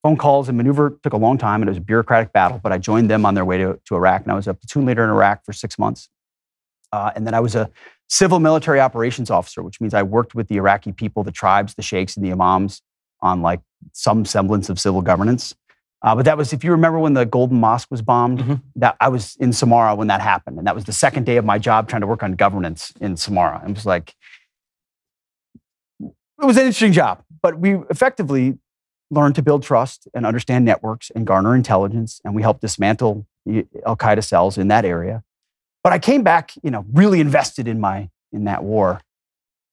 phone calls and maneuver. It took a long time, and it was a bureaucratic battle, but I joined them on their way to Iraq, and I was a platoon leader in Iraq for 6 months. And then I was a civil military operations officer, which means I worked with the Iraqi people, the tribes, the sheikhs, and the imams on like some semblance of civil governance. But that was, if you remember when the Golden Mosque was bombed, that I was in Samarra when that happened. And that was the second day of my job trying to work on governance in Samarra. It was like, it was an interesting job, but we effectively learned to build trust and understand networks and garner intelligence. And we helped dismantle the Al-Qaeda cells in that area. But I came back, really invested in that war.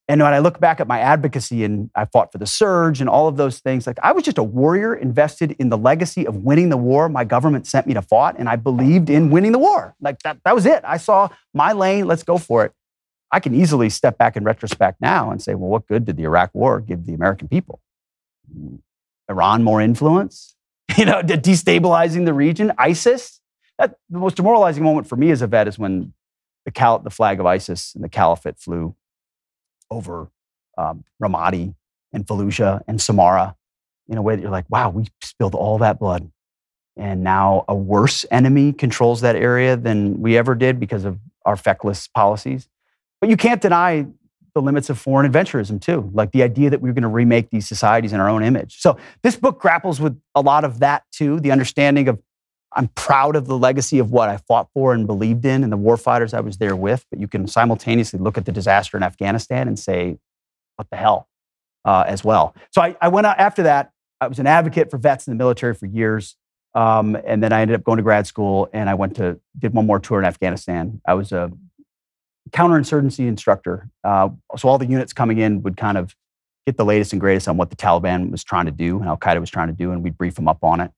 And when I look back at my advocacy, and I fought for the surge and all of those things, like I was just a warrior invested in the legacy of winning the war my government sent me to fight, and I believed in winning the war. Like that was it. I saw my lane, let's go for it. I can easily step back in retrospect now and say, well, what good did the Iraq war give the American people? Iran more influence? Destabilizing the region? ISIS? The most demoralizing moment for me as a vet is when the flag of ISIS and the caliphate flew over Ramadi and Fallujah and Samarra in a way that you're like, wow, we spilled all that blood. And now a worse enemy controls that area than we ever did because of our feckless policies. But you can't deny the limits of foreign adventurism too, like the idea that we're going to remake these societies in our own image. So this book grapples with a lot of that too, the understanding of I'm proud of the legacy of what I fought for and believed in and the warfighters I was there with, but you can simultaneously look at the disaster in Afghanistan and say, what the hell, as well. So I went out after that. I was an advocate for vets in the military for years. And then I ended up going to grad school, and I did one more tour in Afghanistan. I was a counterinsurgency instructor. So all the units coming in would kind of get the latest and greatest on what the Taliban was trying to do and Al-Qaeda was trying to do, and we'd brief them up on it.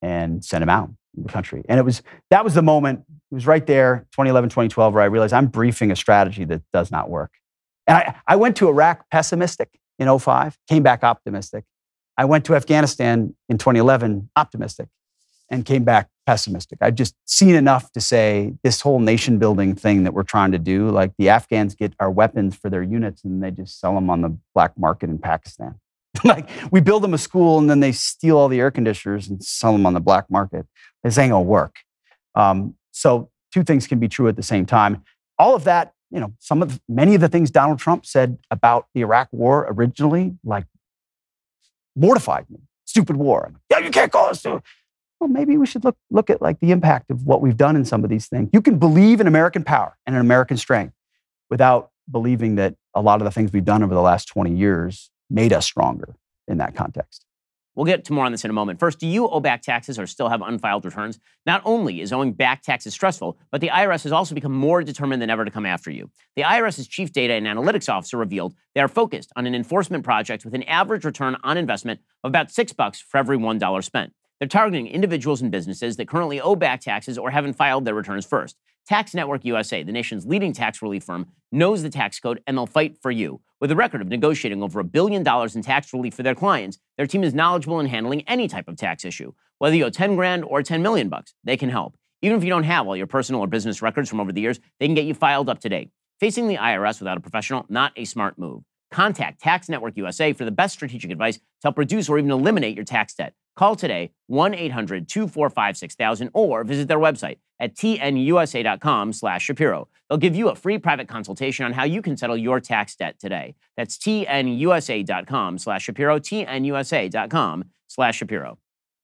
And send him out in the country. And that was the moment, it was right there, 2011, 2012, where I realized I'm briefing a strategy that does not work. And I went to Iraq pessimistic in 2005, came back optimistic. I went to Afghanistan in 2011 optimistic and came back pessimistic. I'd just seen enough to say this whole nation building thing that we're trying to do, like the Afghans get our weapons for their units and they just sell them on the black market in Pakistan. Like we build them a school and then they steal all the air conditioners and sell them on the black market. This ain't gonna work. So two things can be true at the same time. All of that, many of the things Donald Trump said about the Iraq war originally, like mortified me. Stupid war. Yeah, you can't call us. Well, maybe we should look at like the impact of what we've done in some of these things. You can believe in American power and in American strength without believing that a lot of the things we've done over the last 20 years made us stronger in that context. We'll get to more on this in a moment. First, do you owe back taxes or still have unfiled returns? Not only is owing back taxes stressful, but the IRS has also become more determined than ever to come after you. The IRS's chief data and analytics officer revealed they are focused on an enforcement project with an average return on investment of about $6 for every $1 spent. They're targeting individuals and businesses that currently owe back taxes or haven't filed their returns first. Tax Network USA, the nation's leading tax relief firm, knows the tax code and they'll fight for you. With a record of negotiating over $1 billion in tax relief for their clients, their team is knowledgeable in handling any type of tax issue. Whether you owe 10 grand or 10 million bucks, they can help. Even if you don't have all your personal or business records from over the years, they can get you filed up to date. Facing the IRS without a professional, not a smart move. Contact Tax Network USA for the best strategic advice to help reduce or even eliminate your tax debt. Call today, 1-800-245-6000, or visit their website at tnusa.com/Shapiro. They'll give you a free private consultation on how you can settle your tax debt today. That's tnusa.com/Shapiro, tnusa.com/Shapiro.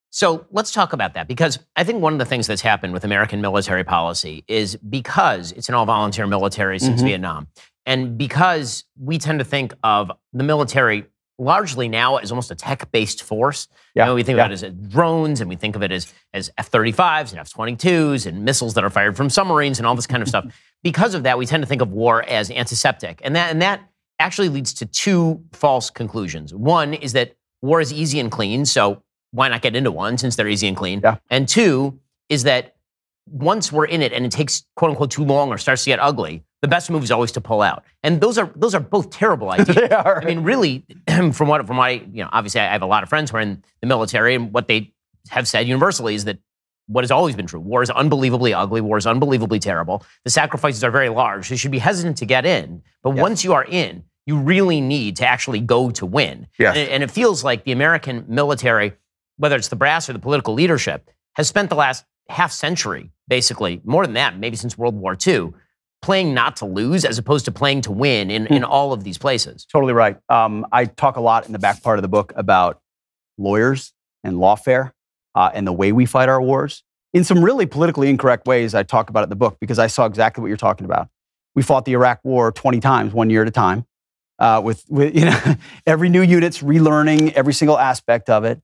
So let's talk about that, because I think one of the things that's happened with American military policy is because it's an all-volunteer military since Vietnam, and because we tend to think of the military largely now as almost a tech-based force. Yeah. We think about it as drones, and we think of it as F-35s and F-22s and missiles that are fired from submarines and all this kind of stuff. Because of that, we tend to think of war as antiseptic. And that actually leads to two false conclusions. One is that war is easy and clean, so why not get into one since they're easy and clean? Yeah. And two is that once we're in it and it takes, quote unquote, too long or starts to get ugly, the best move is always to pull out. And those are both terrible ideas. They are. I mean, really, from what obviously I have a lot of friends who are in the military, and what they have said universally is that what has always been true. War is unbelievably ugly. War is unbelievably terrible. The sacrifices are very large. You should be hesitant to get in. But once you are in, you really need to actually go to win. Yes. And it feels like the American military, whether it's the brass or the political leadership, has spent the last half century, basically, more than that, maybe since World War II, playing not to lose as opposed to playing to win in all of these places. Totally right. I talk a lot in the back part of the book about lawyers and lawfare and the way we fight our wars. In some really politically incorrect ways, I talk about it in the book because I saw exactly what you're talking about. We fought the Iraq War 20 times, 1 year at a time, with every new unit's relearning every single aspect of it.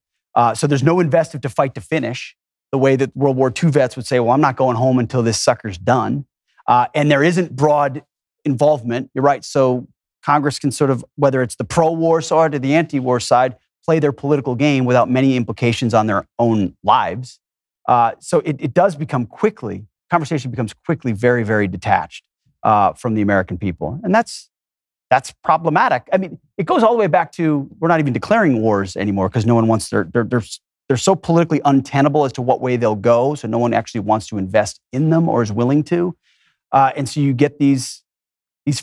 So there's no invested to fight to finish, the way that World War II vets would say, well, I'm not going home until this sucker's done. And there isn't broad involvement. You're right. So Congress can sort of, whether it's the pro-war side or the anti-war side, play their political game without many implications on their own lives. So it does become quickly, conversation becomes quickly very, very detached from the American people. And that's problematic. I mean, it goes all the way back to, we're not even declaring wars anymore because no one wants, they're so politically untenable as to what way they'll go. So no one actually wants to invest in them or is willing to. And so you get these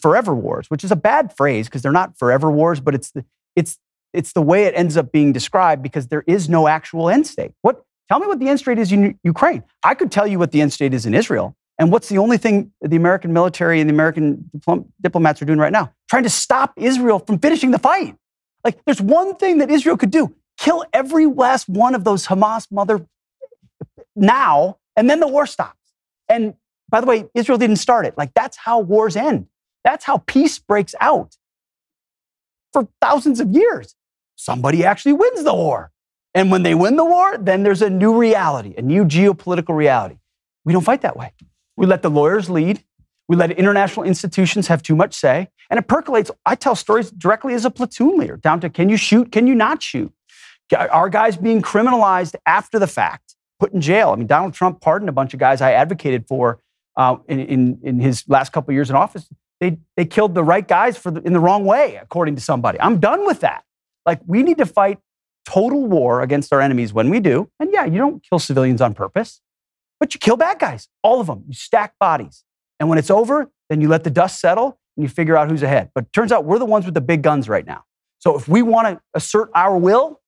forever wars, which is a bad phrase because they're not forever wars, but it's the way it ends up being described because there is no actual end state. Tell me what the end state is in Ukraine. I could tell you what the end state is in Israel. And what's the only thing the American military and the American diplomats are doing right now? Trying to stop Israel from finishing the fight. Like, there's one thing that Israel could do. Kill every last one of those Hamas now, and then the war stops. And by the way, Israel didn't start it. Like, that's how wars end. That's how peace breaks out. For thousands of years, somebody actually wins the war. And when they win the war, then there's a new reality, a new geopolitical reality. We don't fight that way. We let the lawyers lead. We let international institutions have too much say. And it percolates. I tell stories directly as a platoon leader, down to can you shoot, can you not shoot? Are guys being criminalized after the fact, put in jail? I mean, Donald Trump pardoned a bunch of guys I advocated for in his last couple of years in office. They killed the right guys in the wrong way, according to somebody. I'm done with that. Like, we need to fight total war against our enemies when we do. And yeah, you don't kill civilians on purpose, but you kill bad guys, all of them. You stack bodies. And when it's over, then you let the dust settle and you figure out who's ahead. But it turns out we're the ones with the big guns right now. So if we want to assert our will,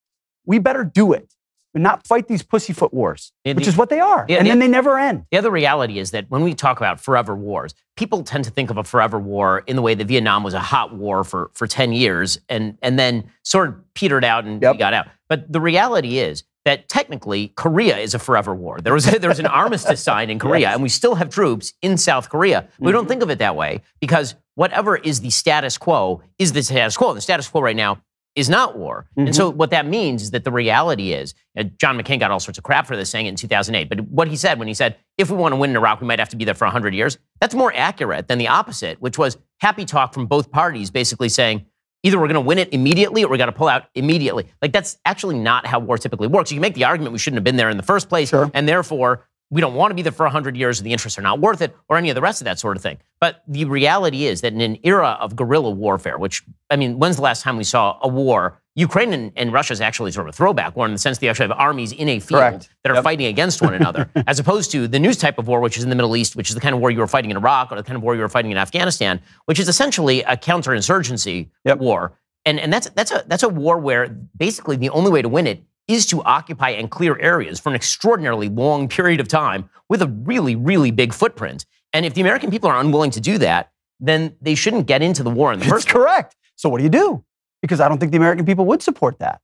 we better do it and not fight these pussyfoot wars, which is what they are. And then they never end. The other reality is that when we talk about forever wars, people tend to think of a forever war in the way that Vietnam was a hot war for 10 years and then sort of petered out and got out. But the reality is that technically Korea is a forever war. There was an armistice signed in Korea, and we still have troops in South Korea. We don't think of it that way because whatever is the status quo is the status quo. And the status quo right now is not war. And so what that means is that the reality is, John McCain got all sorts of crap for this saying it in 2008, but what he said when he said, if we want to win in Iraq, we might have to be there for 100 years, that's more accurate than the opposite, which was happy talk from both parties basically saying, either we're going to win it immediately or we got to pull out immediately. Like, that's actually not how war typically works. You can make the argument we shouldn't have been there in the first place, and therefore we don't want to be there for 100 years, or the interests are not worth it, or any of the rest of that sort of thing. But the reality is that in an era of guerrilla warfare, which, I mean, when's the last time we saw a war? Ukraine and Russia is actually sort of a throwback war in the sense they actually have armies in a field that are fighting against one another, as opposed to the new type of war, which is in the Middle East, which is the kind of war you were fighting in Iraq or the kind of war you were fighting in Afghanistan, which is essentially a counterinsurgency war. And that's a war where basically the only way to win it is to occupy and clear areas for an extraordinarily long period of time with a really, really big footprint. And if the American people are unwilling to do that, then they shouldn't get into the war in the first place. Correct. So what do you do? Because I don't think the American people would support that,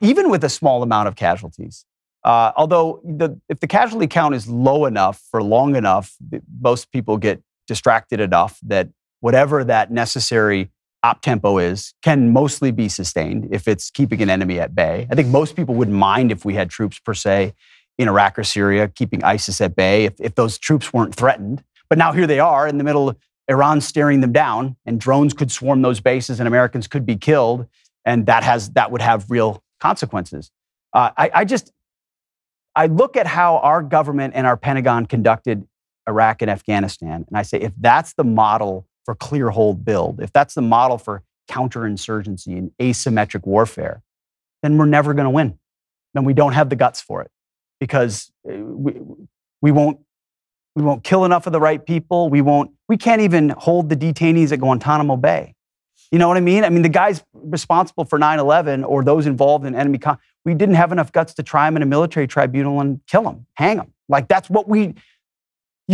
even with a small amount of casualties. Although if the casualty count is low enough for long enough, most people get distracted enough that whatever that necessary op tempo is can mostly be sustained if it's keeping an enemy at bay. I think most people wouldn't mind if we had troops per se in Iraq or Syria keeping ISIS at bay if those troops weren't threatened. But now here they are in the middle of Iran staring them down, and drones could swarm those bases and Americans could be killed, and that would have real consequences. I look at how our government and our Pentagon conducted Iraq and Afghanistan, and I say, if that's the model for clear hold build, if that's the model for counterinsurgency and asymmetric warfare, then we're never going to win. Then we don't have the guts for it. because we won't kill enough of the right people. We can't even hold the detainees at Guantanamo Bay. You know what I mean? I mean, the guys responsible for 9/11 or those involved in enemy we didn't have enough guts to try them in a military tribunal and kill them, hang them. Like that's what you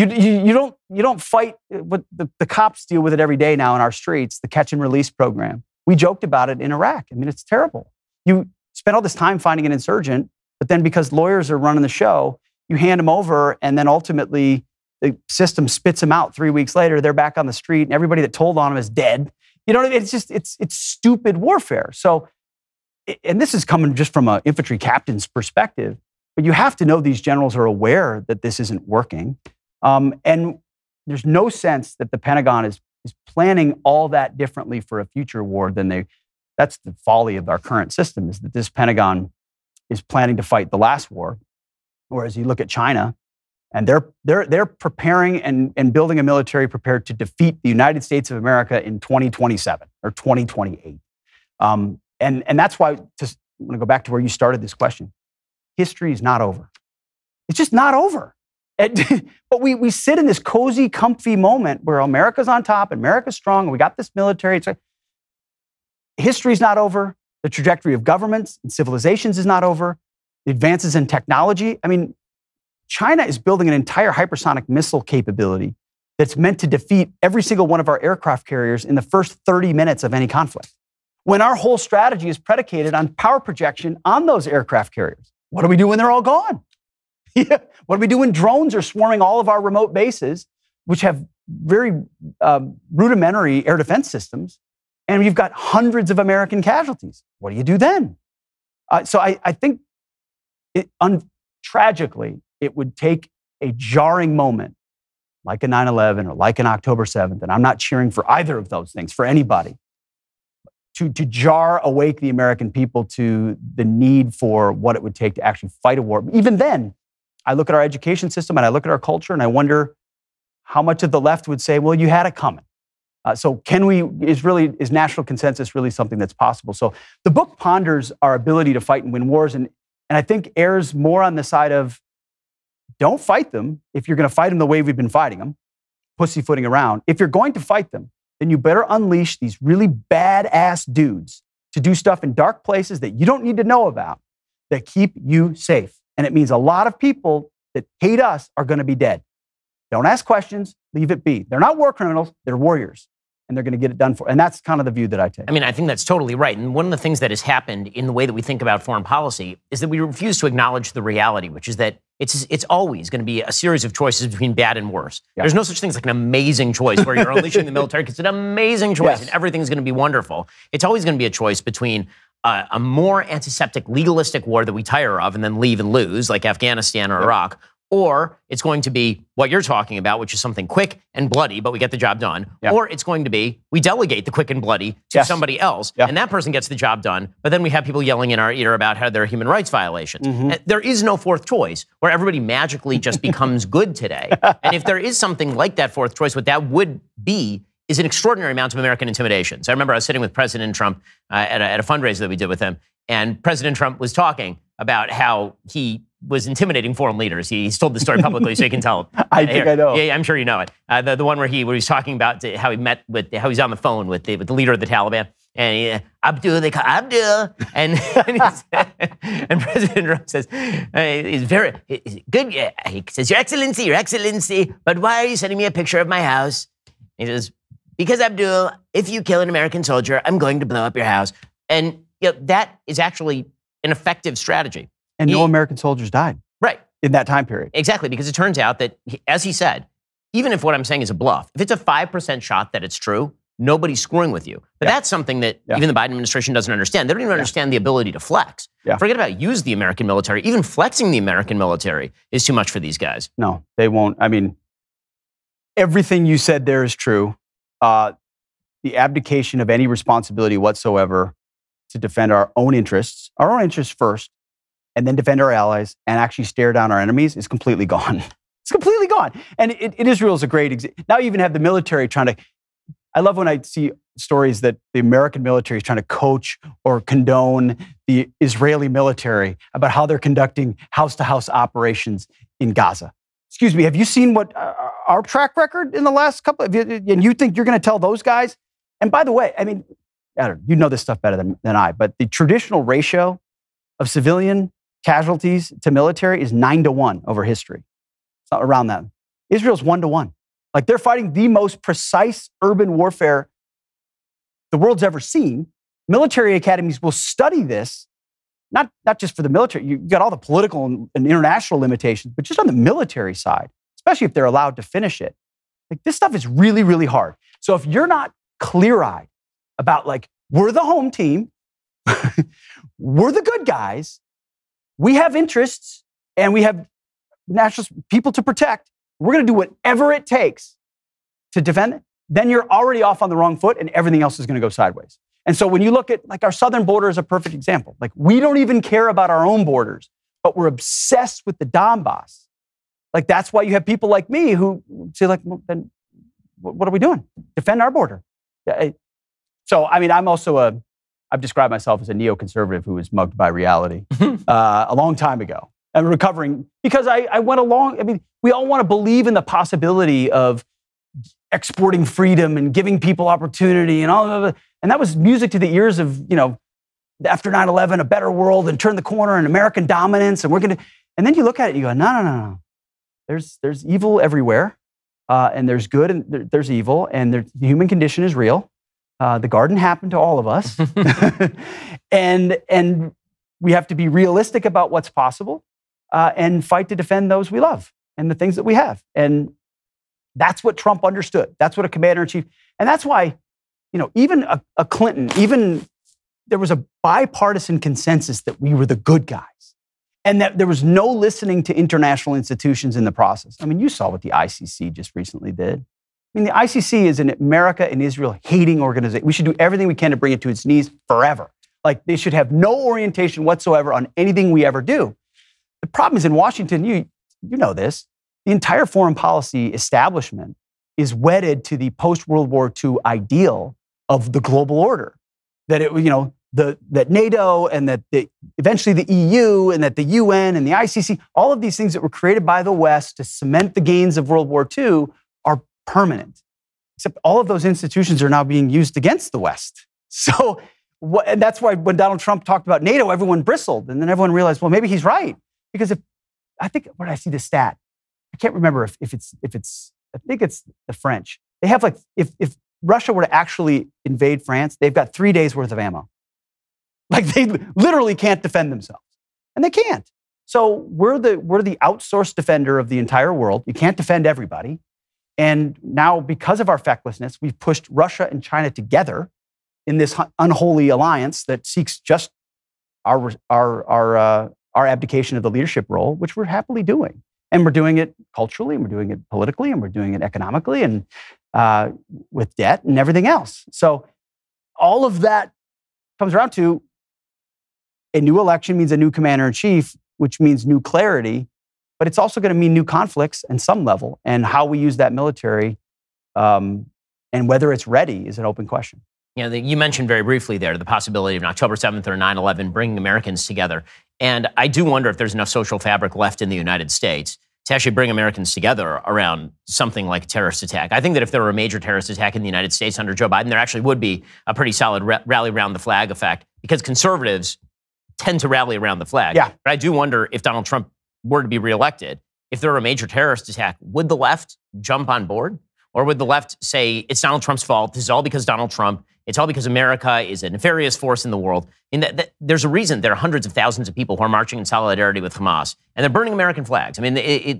don't fight what the cops deal with it every day now in our streets, the catch and release program. We joked about it in Iraq. I mean, it's terrible. You spend all this time finding an insurgent, but then because lawyers are running the show, you hand them over and then ultimately the system spits them out 3 weeks later. They're back on the street and everybody that told on them is dead. You know what I mean? It's just, it's stupid warfare. So, and this is coming just from an infantry captain's perspective, but you have to know these generals are aware that this isn't working. And there's no sense that the Pentagon is planning all that differently for a future war than that's the folly of our current system, is that this Pentagon is planning to fight the last war. Whereas you look at China, and they're preparing and building a military prepared to defeat the United States of America in 2027 or 2028. And that's why, I'm going to go back to where you started this question. History is not over. It's just not over. But we sit in this cozy, comfy moment where America's on top, and America's strong, and we got this military. History's not over. The trajectory of governments and civilizations is not over. The advances in technology. I mean, China is building an entire hypersonic missile capability that's meant to defeat every single one of our aircraft carriers in the first 30 minutes of any conflict. When our whole strategy is predicated on power projection on those aircraft carriers. What do we do when they're all gone? What do we do when drones are swarming all of our remote bases, which have very rudimentary air defense systems, and you've got hundreds of American casualties? What do you do then? So I think, tragically, it would take a jarring moment like a 9/11 or like an October 7th, and I'm not cheering for either of those things for anybody, to jar awake the American people to the need for what it would take to actually fight a war. Even then, I look at our education system and I look at our culture and I wonder how much of the left would say, well, you had it coming. So is national consensus really something that's possible? So the book ponders our ability to fight and win wars, and I think errs more on the side of don't fight them if you're going to fight them the way we've been fighting them, pussyfooting around. If you're going to fight them, then you better unleash these really badass dudes to do stuff in dark places that you don't need to know about that keep you safe. And it means a lot of people that hate us are going to be dead. Don't ask questions, leave it be. They're not war criminals, they're warriors. And they're going to get it done for. And that's kind of the view that I take. I mean, I think that's totally right. And one of the things that has happened in the way that we think about foreign policy is that we refuse to acknowledge the reality, which is that it's always going to be a series of choices between bad and worse. Yeah. There's no such thing as like an amazing choice where you're unleashing the military. It's an amazing choice and everything's going to be wonderful. It's always going to be a choice between a more antiseptic, legalistic war that we tire of and then leave and lose, like Afghanistan or Iraq, or it's going to be what you're talking about, which is something quick and bloody, but we get the job done. Yeah. Or it's going to be, we delegate the quick and bloody to somebody else, and that person gets the job done, but then we have people yelling in our ear about how there are human rights violations. Mm-hmm. There is no fourth choice where everybody magically just becomes good today. And if there is something like that fourth choice, what that would be is an extraordinary amount of American intimidation. So I remember I was sitting with President Trump at a fundraiser that we did with him, and President Trump was talking about how he was intimidating foreign leaders. He's told the story publicly, so you can tell it. I think I know. Yeah, I'm sure you know it. The one where he was talking about how he met with, how he's on the phone with the leader of the Taliban, and Abdul, they call Abdul, and President Trump says, he's very good. He says, Your Excellency, but why are you sending me a picture of my house? He says, because Abdul, if you kill an American soldier, I'm going to blow up your house. And that is actually an effective strategy. And no American soldiers died. Right. In that time period. Exactly, because it turns out that, as he said, even if what I'm saying is a bluff, if it's a 5% shot that it's true, nobody's screwing with you. But that's something that even the Biden administration doesn't understand. They don't even understand the ability to flex. Yeah. Forget about use the American military. Even flexing the American military is too much for these guys. No, they won't. I mean, everything you said there is true. The abdication of any responsibility whatsoever to defend our own interests first, and then defend our allies and actually stare down our enemies is completely gone. It's completely gone. And Israel is a great example. Now you even have the military trying to, I love when I see stories that the American military is trying to coach or condone the Israeli military about how they're conducting house-to-house operations in Gaza. Excuse me, have you seen what our track record in the last couple of years? And you think you're going to tell those guys? And by the way, I mean, I don't know, you know this stuff better than I, but the traditional ratio of civilian casualties to military is 9-1 over history. It's not around that. Israel's 1-1. Like, they're fighting the most precise urban warfare the world's ever seen. Military academies will study this, not just for the military. You got all the political and international limitations, but just on the military side, especially if they're allowed to finish it. Like, this stuff is really, really hard. So if you're not clear-eyed about, like, we're the home team, we're the good guys, we have interests, and we have national people to protect, we're going to do whatever it takes to defend it, then you're already off on the wrong foot and everything else is going to go sideways. And so when you look at, like, our southern border is a perfect example. Like, we don't even care about our own borders, but we're obsessed with the Donbass. Like, that's why you have people like me who say, like, well, then what are we doing? Defend our border. So, I mean, I've described myself as a neoconservative who was mugged by reality a long time ago. I'm recovering because I went along. I mean, we all want to believe in the possibility of exporting freedom and giving people opportunity and all of that. And that was music to the ears of, you know, after 9/11, a better world and turn the corner and American dominance. And we're going to, and then you look at it and you go, no. There's evil everywhere. And there's good and there's evil. And the human condition is real. The garden happened to all of us. and we have to be realistic about what's possible and fight to defend those we love and the things that we have. And that's what Trump understood. That's what a commander-in-chief, and that's why, you know, even a Clinton, even there was a bipartisan consensus that we were the good guys and that there was no listening to international institutions in the process. I mean, you saw what the ICC just recently did. I mean, the ICC is an America and Israel hating organization. We should do everything we can to bring it to its knees forever. Like, they should have no orientation whatsoever on anything we ever do. The problem is in Washington, you know this, the entire foreign policy establishment is wedded to the post-World War II ideal of the global order. That it, you know, that NATO and that eventually the EU and that the UN and the ICC, all of these things that were created by the West to cement the gains of World War II are permanent. Except all of those institutions are now being used against the West. So, and that's why when Donald Trump talked about NATO, everyone bristled. And then everyone realized, well, maybe he's right. Because I think, where did I see the stat? I can't remember if it's, I think it's the French. They have, like, if Russia were to actually invade France, they've got 3 days worth of ammo. Like, they literally can't defend themselves. And they can't. So we're the outsourced defender of the entire world. You can't defend everybody. And now, because of our fecklessness, we've pushed Russia and China together in this unholy alliance that seeks just our abdication of the leadership role, which we're happily doing. And we're doing it culturally, and we're doing it politically, and we're doing it economically, and with debt and everything else. So all of that comes around to a new election means a new commander-in-chief, which means new clarity, but it's also going to mean new conflicts at some level, and how we use that military and whether it's ready is an open question. You know, you mentioned very briefly there the possibility of an October 7th or 9/11 bringing Americans together. And I do wonder if there's enough social fabric left in the United States to actually bring Americans together around something like a terrorist attack. I think that if there were a major terrorist attack in the United States under Joe Biden, there actually would be a pretty solid rally around the flag effect, because conservatives tend to rally around the flag. Yeah. But I do wonder, if Donald Trump were to be reelected, if there were a major terrorist attack, would the left jump on board? Or would the left say, it's Donald Trump's fault, this is all because Donald Trump, it's all because America is a nefarious force in the world? And there's a reason there are hundreds of thousands of people who are marching in solidarity with Hamas, and they're burning American flags. I mean,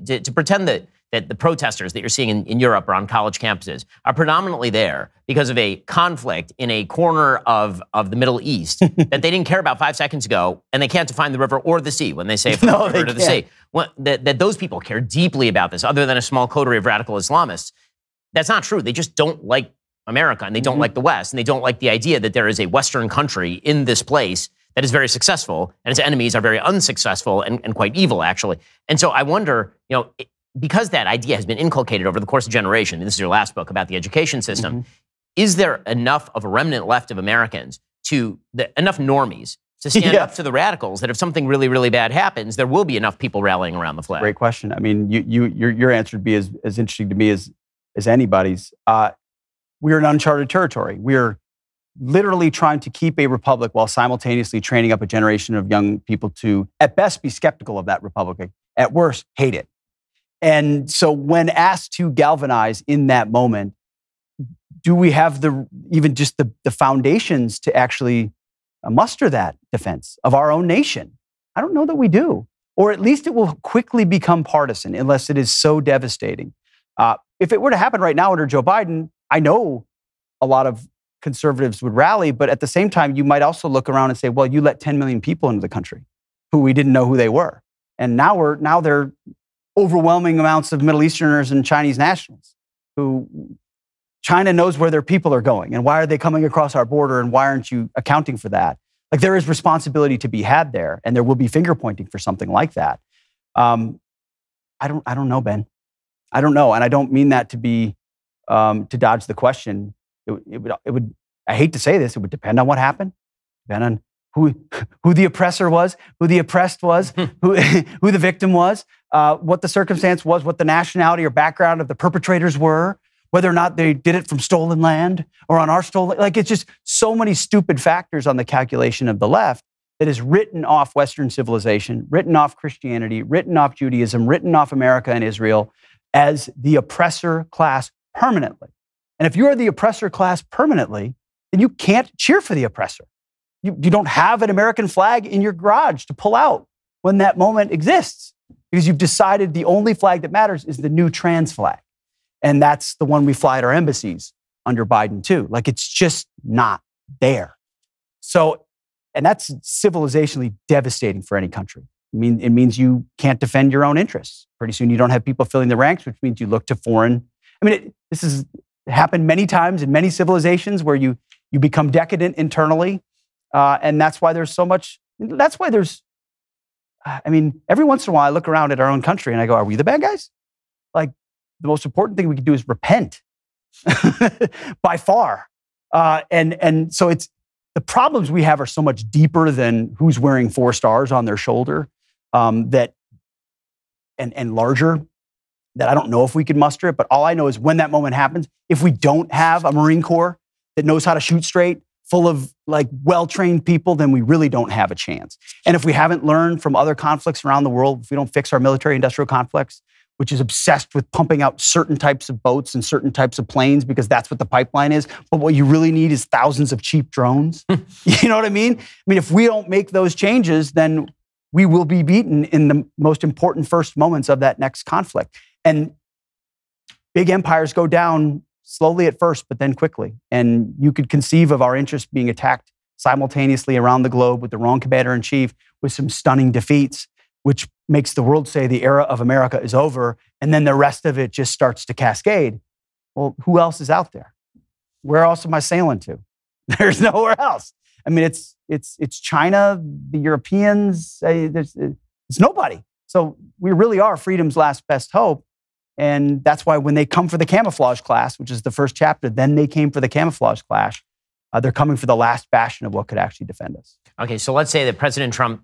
to pretend that the protesters that you're seeing in Europe or on college campuses are predominantly there because of a conflict in a corner of the Middle East that they didn't care about 5 seconds ago, and they can't define the river or the sea when they say from the river to the sea. Well, that those people care deeply about this, other than a small coterie of radical Islamists. That's not true. They just don't like America, and they don't like the West, and they don't like the idea that there is a Western country in this place that is very successful, and its enemies are very unsuccessful and quite evil, actually. And so I wonder, you know, because that idea has been inculcated over the course of generation, and this is your last book about the education system, is there enough of a remnant left of Americans enough normies to stand up to the radicals, that if something really, really bad happens, there will be enough people rallying around the flag? Great question. I mean, your answer would be as interesting to me as anybody's. We're in uncharted territory. We're literally trying to keep a republic while simultaneously training up a generation of young people to, at best, be skeptical of that republic, at worst, hate it. And so when asked to galvanize in that moment, do we have even just the foundations to actually muster that defense of our own nation? I don't know that we do. Or at least it will quickly become partisan unless it is so devastating. If it were to happen right now under Joe Biden, I know a lot of conservatives would rally, but at the same time, you might also look around and say, well, you let 10 million people into the country who we didn't know who they were. And now they're overwhelming amounts of Middle Easterners and Chinese nationals who China knows where their people are going and why are they coming across our border and why aren't you accounting for that? Like there is responsibility to be had there, and there will be finger pointing for something like that. I don't know, Ben. I don't know, and I don't mean that to be to dodge the question. It would. I hate to say this. It would depend on what happened. Depend on who the oppressor was, who the oppressed was, who the victim was, what the circumstance was, what the nationality or background of the perpetrators were, whether or not they did it from stolen land or on our stolen. Like it's just so many stupid factors on the calculation of the left that has written off Western civilization, written off Christianity, written off Judaism, written off America and Israel as the oppressor class permanently. And if you're the oppressor class permanently, then you can't cheer for the oppressor. You don't have an American flag in your garage to pull out when that moment exists because you've decided the only flag that matters is the new trans flag. And that's the one we fly at our embassies under Biden too. Like it's just not there. So, and that's civilizationally devastating for any country. I mean, it means you can't defend your own interests. Pretty soon you don't have people filling the ranks, which means you look to foreign. I mean, this has happened many times in many civilizations where you become decadent internally. And that's why there's so much, that's why there's, I mean, every once in a while I look around at our own country and I go, are we the bad guys? Like the most important thing we can do is repent by far. And so it's, the problems we have are so much deeper than who's wearing 4 stars on their shoulder and larger that I don't know if we could muster it. But all I know is when that moment happens, if we don't have a Marine Corps that knows how to shoot straight, full of like well-trained people, then we really don't have a chance. And if we haven't learned from other conflicts around the world, if we don't fix our military-industrial complex, which is obsessed with pumping out certain types of boats and certain types of planes because that's what the pipeline is. But what you really need is thousands of cheap drones. You know what I mean? I mean, if we don't make those changes, then we will be beaten in the most important first moments of that next conflict. And big empires go down slowly at first, but then quickly. And you could conceive of our interests being attacked simultaneously around the globe with the wrong commander-in-chief, with some stunning defeats, which makes the world say the era of America is over, and then the rest of it just starts to cascade. Well, who else is out there? Where else am I sailing to? There's nowhere else. I mean, it's China, the Europeans, it's nobody. So we really are freedom's last best hope. And that's why when they come for the camouflage class, which is the first chapter, then they came for the camouflage clash. They're coming for the last bastion of what could actually defend us. Okay, so let's say that President Trump,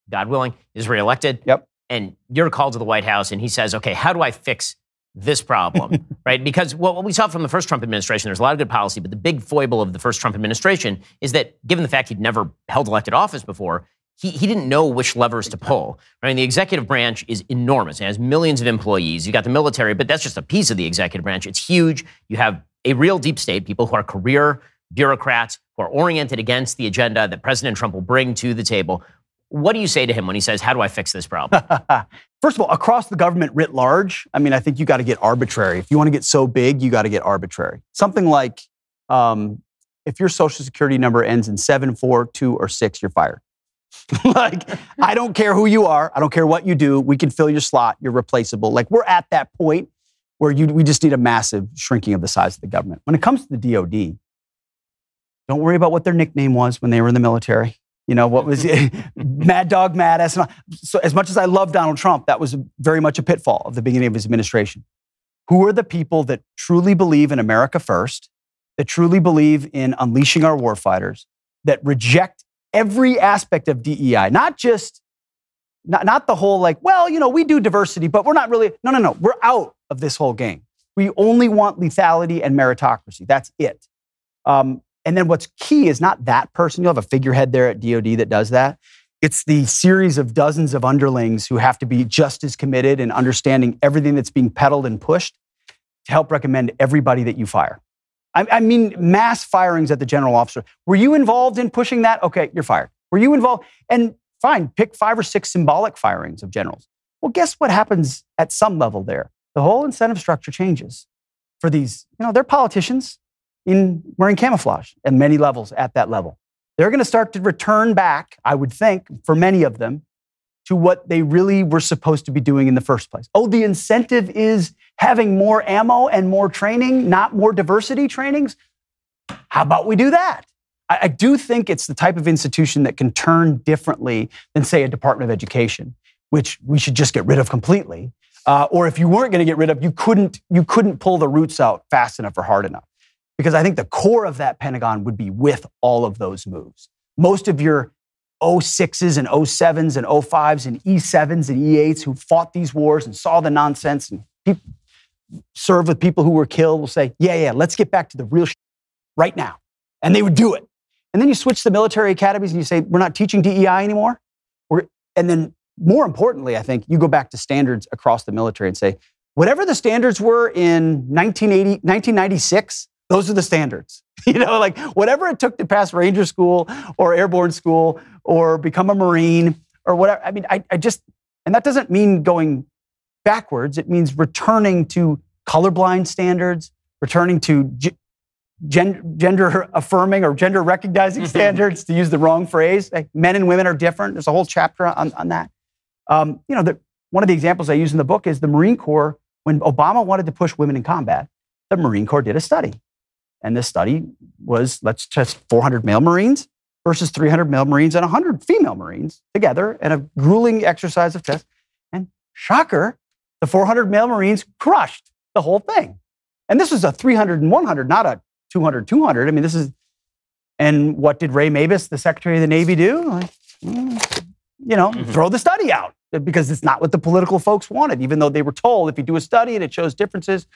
God willing, is reelected. Yep. And you're called to the White House and he says, okay, how do I fix this problem? Right? Because what we saw from the first Trump administration, there's a lot of good policy, but the big foible of the first Trump administration is that given the fact he'd never held elected office before, he didn't know which levers to pull. Right? And the executive branch is enormous. It has millions of employees. You got the military, but that's just a piece of the executive branch. It's huge. You have a real deep state, people who are career bureaucrats, who are oriented against the agenda that President Trump will bring to the table. What do you say to him when he says, how do I fix this problem? First of all, across the government writ large, I mean, I think you got to get arbitrary. If you want to get so big, you got to get arbitrary. Something like if your social security number ends in 7, 4, 2, or 6, you're fired. Like, I don't care who you are. I don't care what you do. We can fill your slot. You're replaceable. Like, we're at that point where we just need a massive shrinking of the size of the government. When it comes to the DOD, don't worry about what their nickname was when they were in the military. You know, what was it? Mad Dog, Mad Ass. So as much as I love Donald Trump, that was very much a pitfall of the beginning of his administration. Who are the people that truly believe in America first, that truly believe in unleashing our warfighters, that reject every aspect of DEI, not the whole like, well, we do diversity, but we're not really, no. We're out of this whole game. We only want lethality and meritocracy. That's it. And then what's key is not that person. You'll have a figurehead there at DOD that does that. It's the series of dozens of underlings who have to be just as committed in understanding everything that's being peddled and pushed to help recommend everybody that you fire. I mean, mass firings at the general officer. Were you involved in pushing that? Okay, you're fired. Were you involved? And fine, pick 5 or 6 symbolic firings of generals. Well, guess what happens at some level there? The whole incentive structure changes for these. They're politicians wearing camouflage at many levels at that level. They're going to start to return back, I would think, for many of them, to what they really were supposed to be doing in the first place. Oh, the incentive is having more ammo and more training, not more diversity trainings? How about we do that? I do think it's the type of institution that can turn differently than, say, a Department of Education, which we should just get rid of completely. Or if you weren't going to get rid of, you couldn't pull the roots out fast enough or hard enough. Because I think the core of that Pentagon would be with all of those moves. Most of your 06s and 07s and 05s and E7s and E8s who fought these wars and saw the nonsense and served with people who were killed will say, yeah, let's get back to the real shit right now. And they would do it. And then you switch the military academies and you say, we're not teaching DEI anymore. And then more importantly, I think you go back to standards across the military and say, whatever the standards were in 1996, those are the standards. Like whatever it took to pass Ranger School or Airborne School or become a Marine or whatever. I mean, and that doesn't mean going backwards. It means returning to colorblind standards, returning to gender affirming or gender recognizing standards, to use the wrong phrase. Like men and women are different. There's a whole chapter on that. One of the examples I use in the book is the Marine Corps. When Obama wanted to push women in combat, the Marine Corps did a study. And this study was, let's test 400 male Marines versus 300 male Marines and 100 female Marines together in a grueling exercise of tests. And shocker, the 400 male Marines crushed the whole thing. And this was a 300 and 100, not a 200. I mean, and what did Ray Mabus, the Secretary of the Navy, do? Throw the study out because it's not what the political folks wanted, even though they were told if you do a study and it shows differences.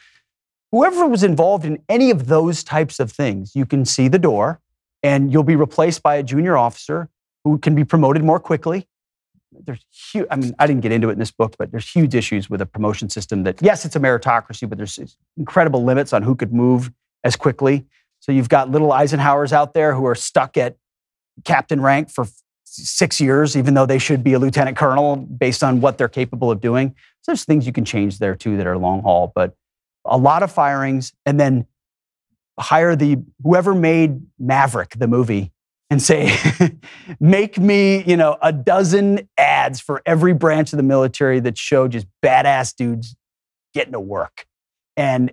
Whoever was involved in any of those types of things, you can see the door and you'll be replaced by a junior officer who can be promoted more quickly. There's huge, I didn't get into it in this book, but there's huge issues with a promotion system that, yes, it's a meritocracy, but there's incredible limits on who could move as quickly. So you've got little Eisenhowers out there who are stuck at captain rank for 6 years, even though they should be a lieutenant colonel based on what they're capable of doing. So there's things you can change there too that are long haul, but a lot of firings, and then hire whoever made Maverick, the movie, and say, make me, a dozen ads for every branch of the military that show just badass dudes getting to work and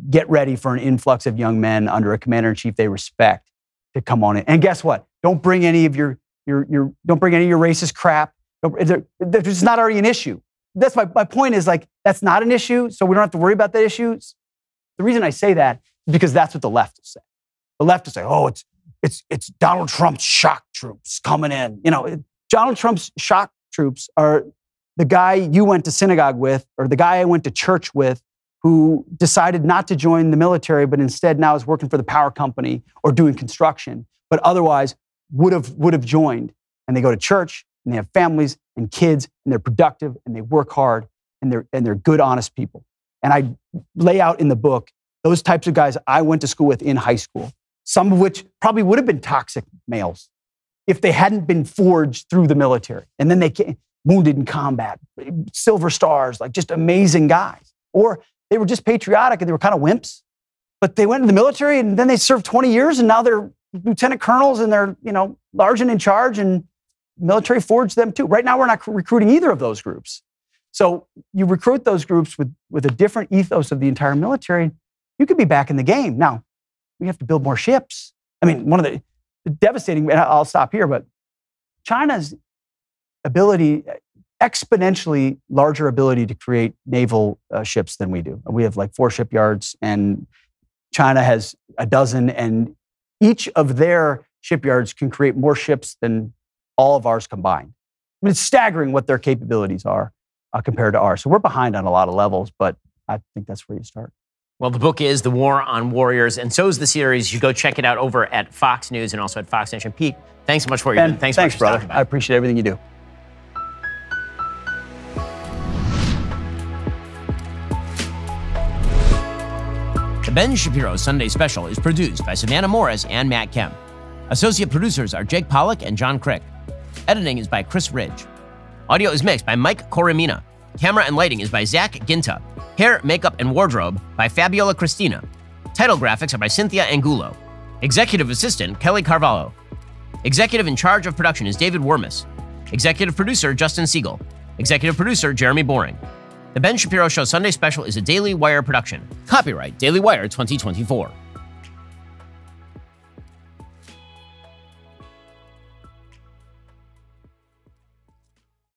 get ready for an influx of young men under a commander-in-chief they respect to come on in. And guess what? Don't bring any of your racist crap. It's not already an issue. That's my point is like, that's not an issue, so we don't have to worry about that issue. The reason I say that is because that's what the left will say. The left will say, oh, it's Donald Trump's shock troops coming in. Donald Trump's shock troops are the guy you went to synagogue with or the guy I went to church with who decided not to join the military, but instead now is working for the power company or doing construction, but otherwise would have joined. And they go to church and they have families and kids and they're productive and they work hard and they're good, honest people. And I lay out in the book those types of guys I went to school with in high school, some of which probably would have been toxic males if they hadn't been forged through the military. And then they came wounded in combat, silver stars, like just amazing guys. Or they were just patriotic and they were kind of wimps, but they went into the military and then they served 20 years and now they're lieutenant colonels and they're, large and in charge, and military forged them too. Right now, we're not recruiting either of those groups. So you recruit those groups with a different ethos of the entire military, you could be back in the game. Now, we have to build more ships. One of the devastating, and I'll stop here, but China's ability, exponentially larger ability to create naval ships than we do. We have like 4 shipyards and China has a dozen, and each of their shipyards can create more ships than all of ours combined. I mean, it's staggering what their capabilities are compared to ours. So we're behind on a lot of levels, but I think that's where you start. Well, the book is The War on Warriors, and so is the series. You go check it out over at Fox News and also at Fox Nation. Pete, thanks so much for your Thanks, brother. I appreciate everything you do. The Ben Shapiro Sunday Special is produced by Savannah Morris and Matt Kemp. Associate producers are Jake Pollack and John Crick. Editing is by Chris Ridge. Audio is mixed by Mike Coromina. Camera and lighting is by Zach Ginta. Hair, makeup, and wardrobe by Fabiola Cristina. Title graphics are by Cynthia Angulo. Executive assistant, Kelly Carvalho. Executive in charge of production is David Wormus. Executive producer, Justin Siegel. Executive producer, Jeremy Boring. The Ben Shapiro Show Sunday Special is a Daily Wire production. Copyright Daily Wire 2024.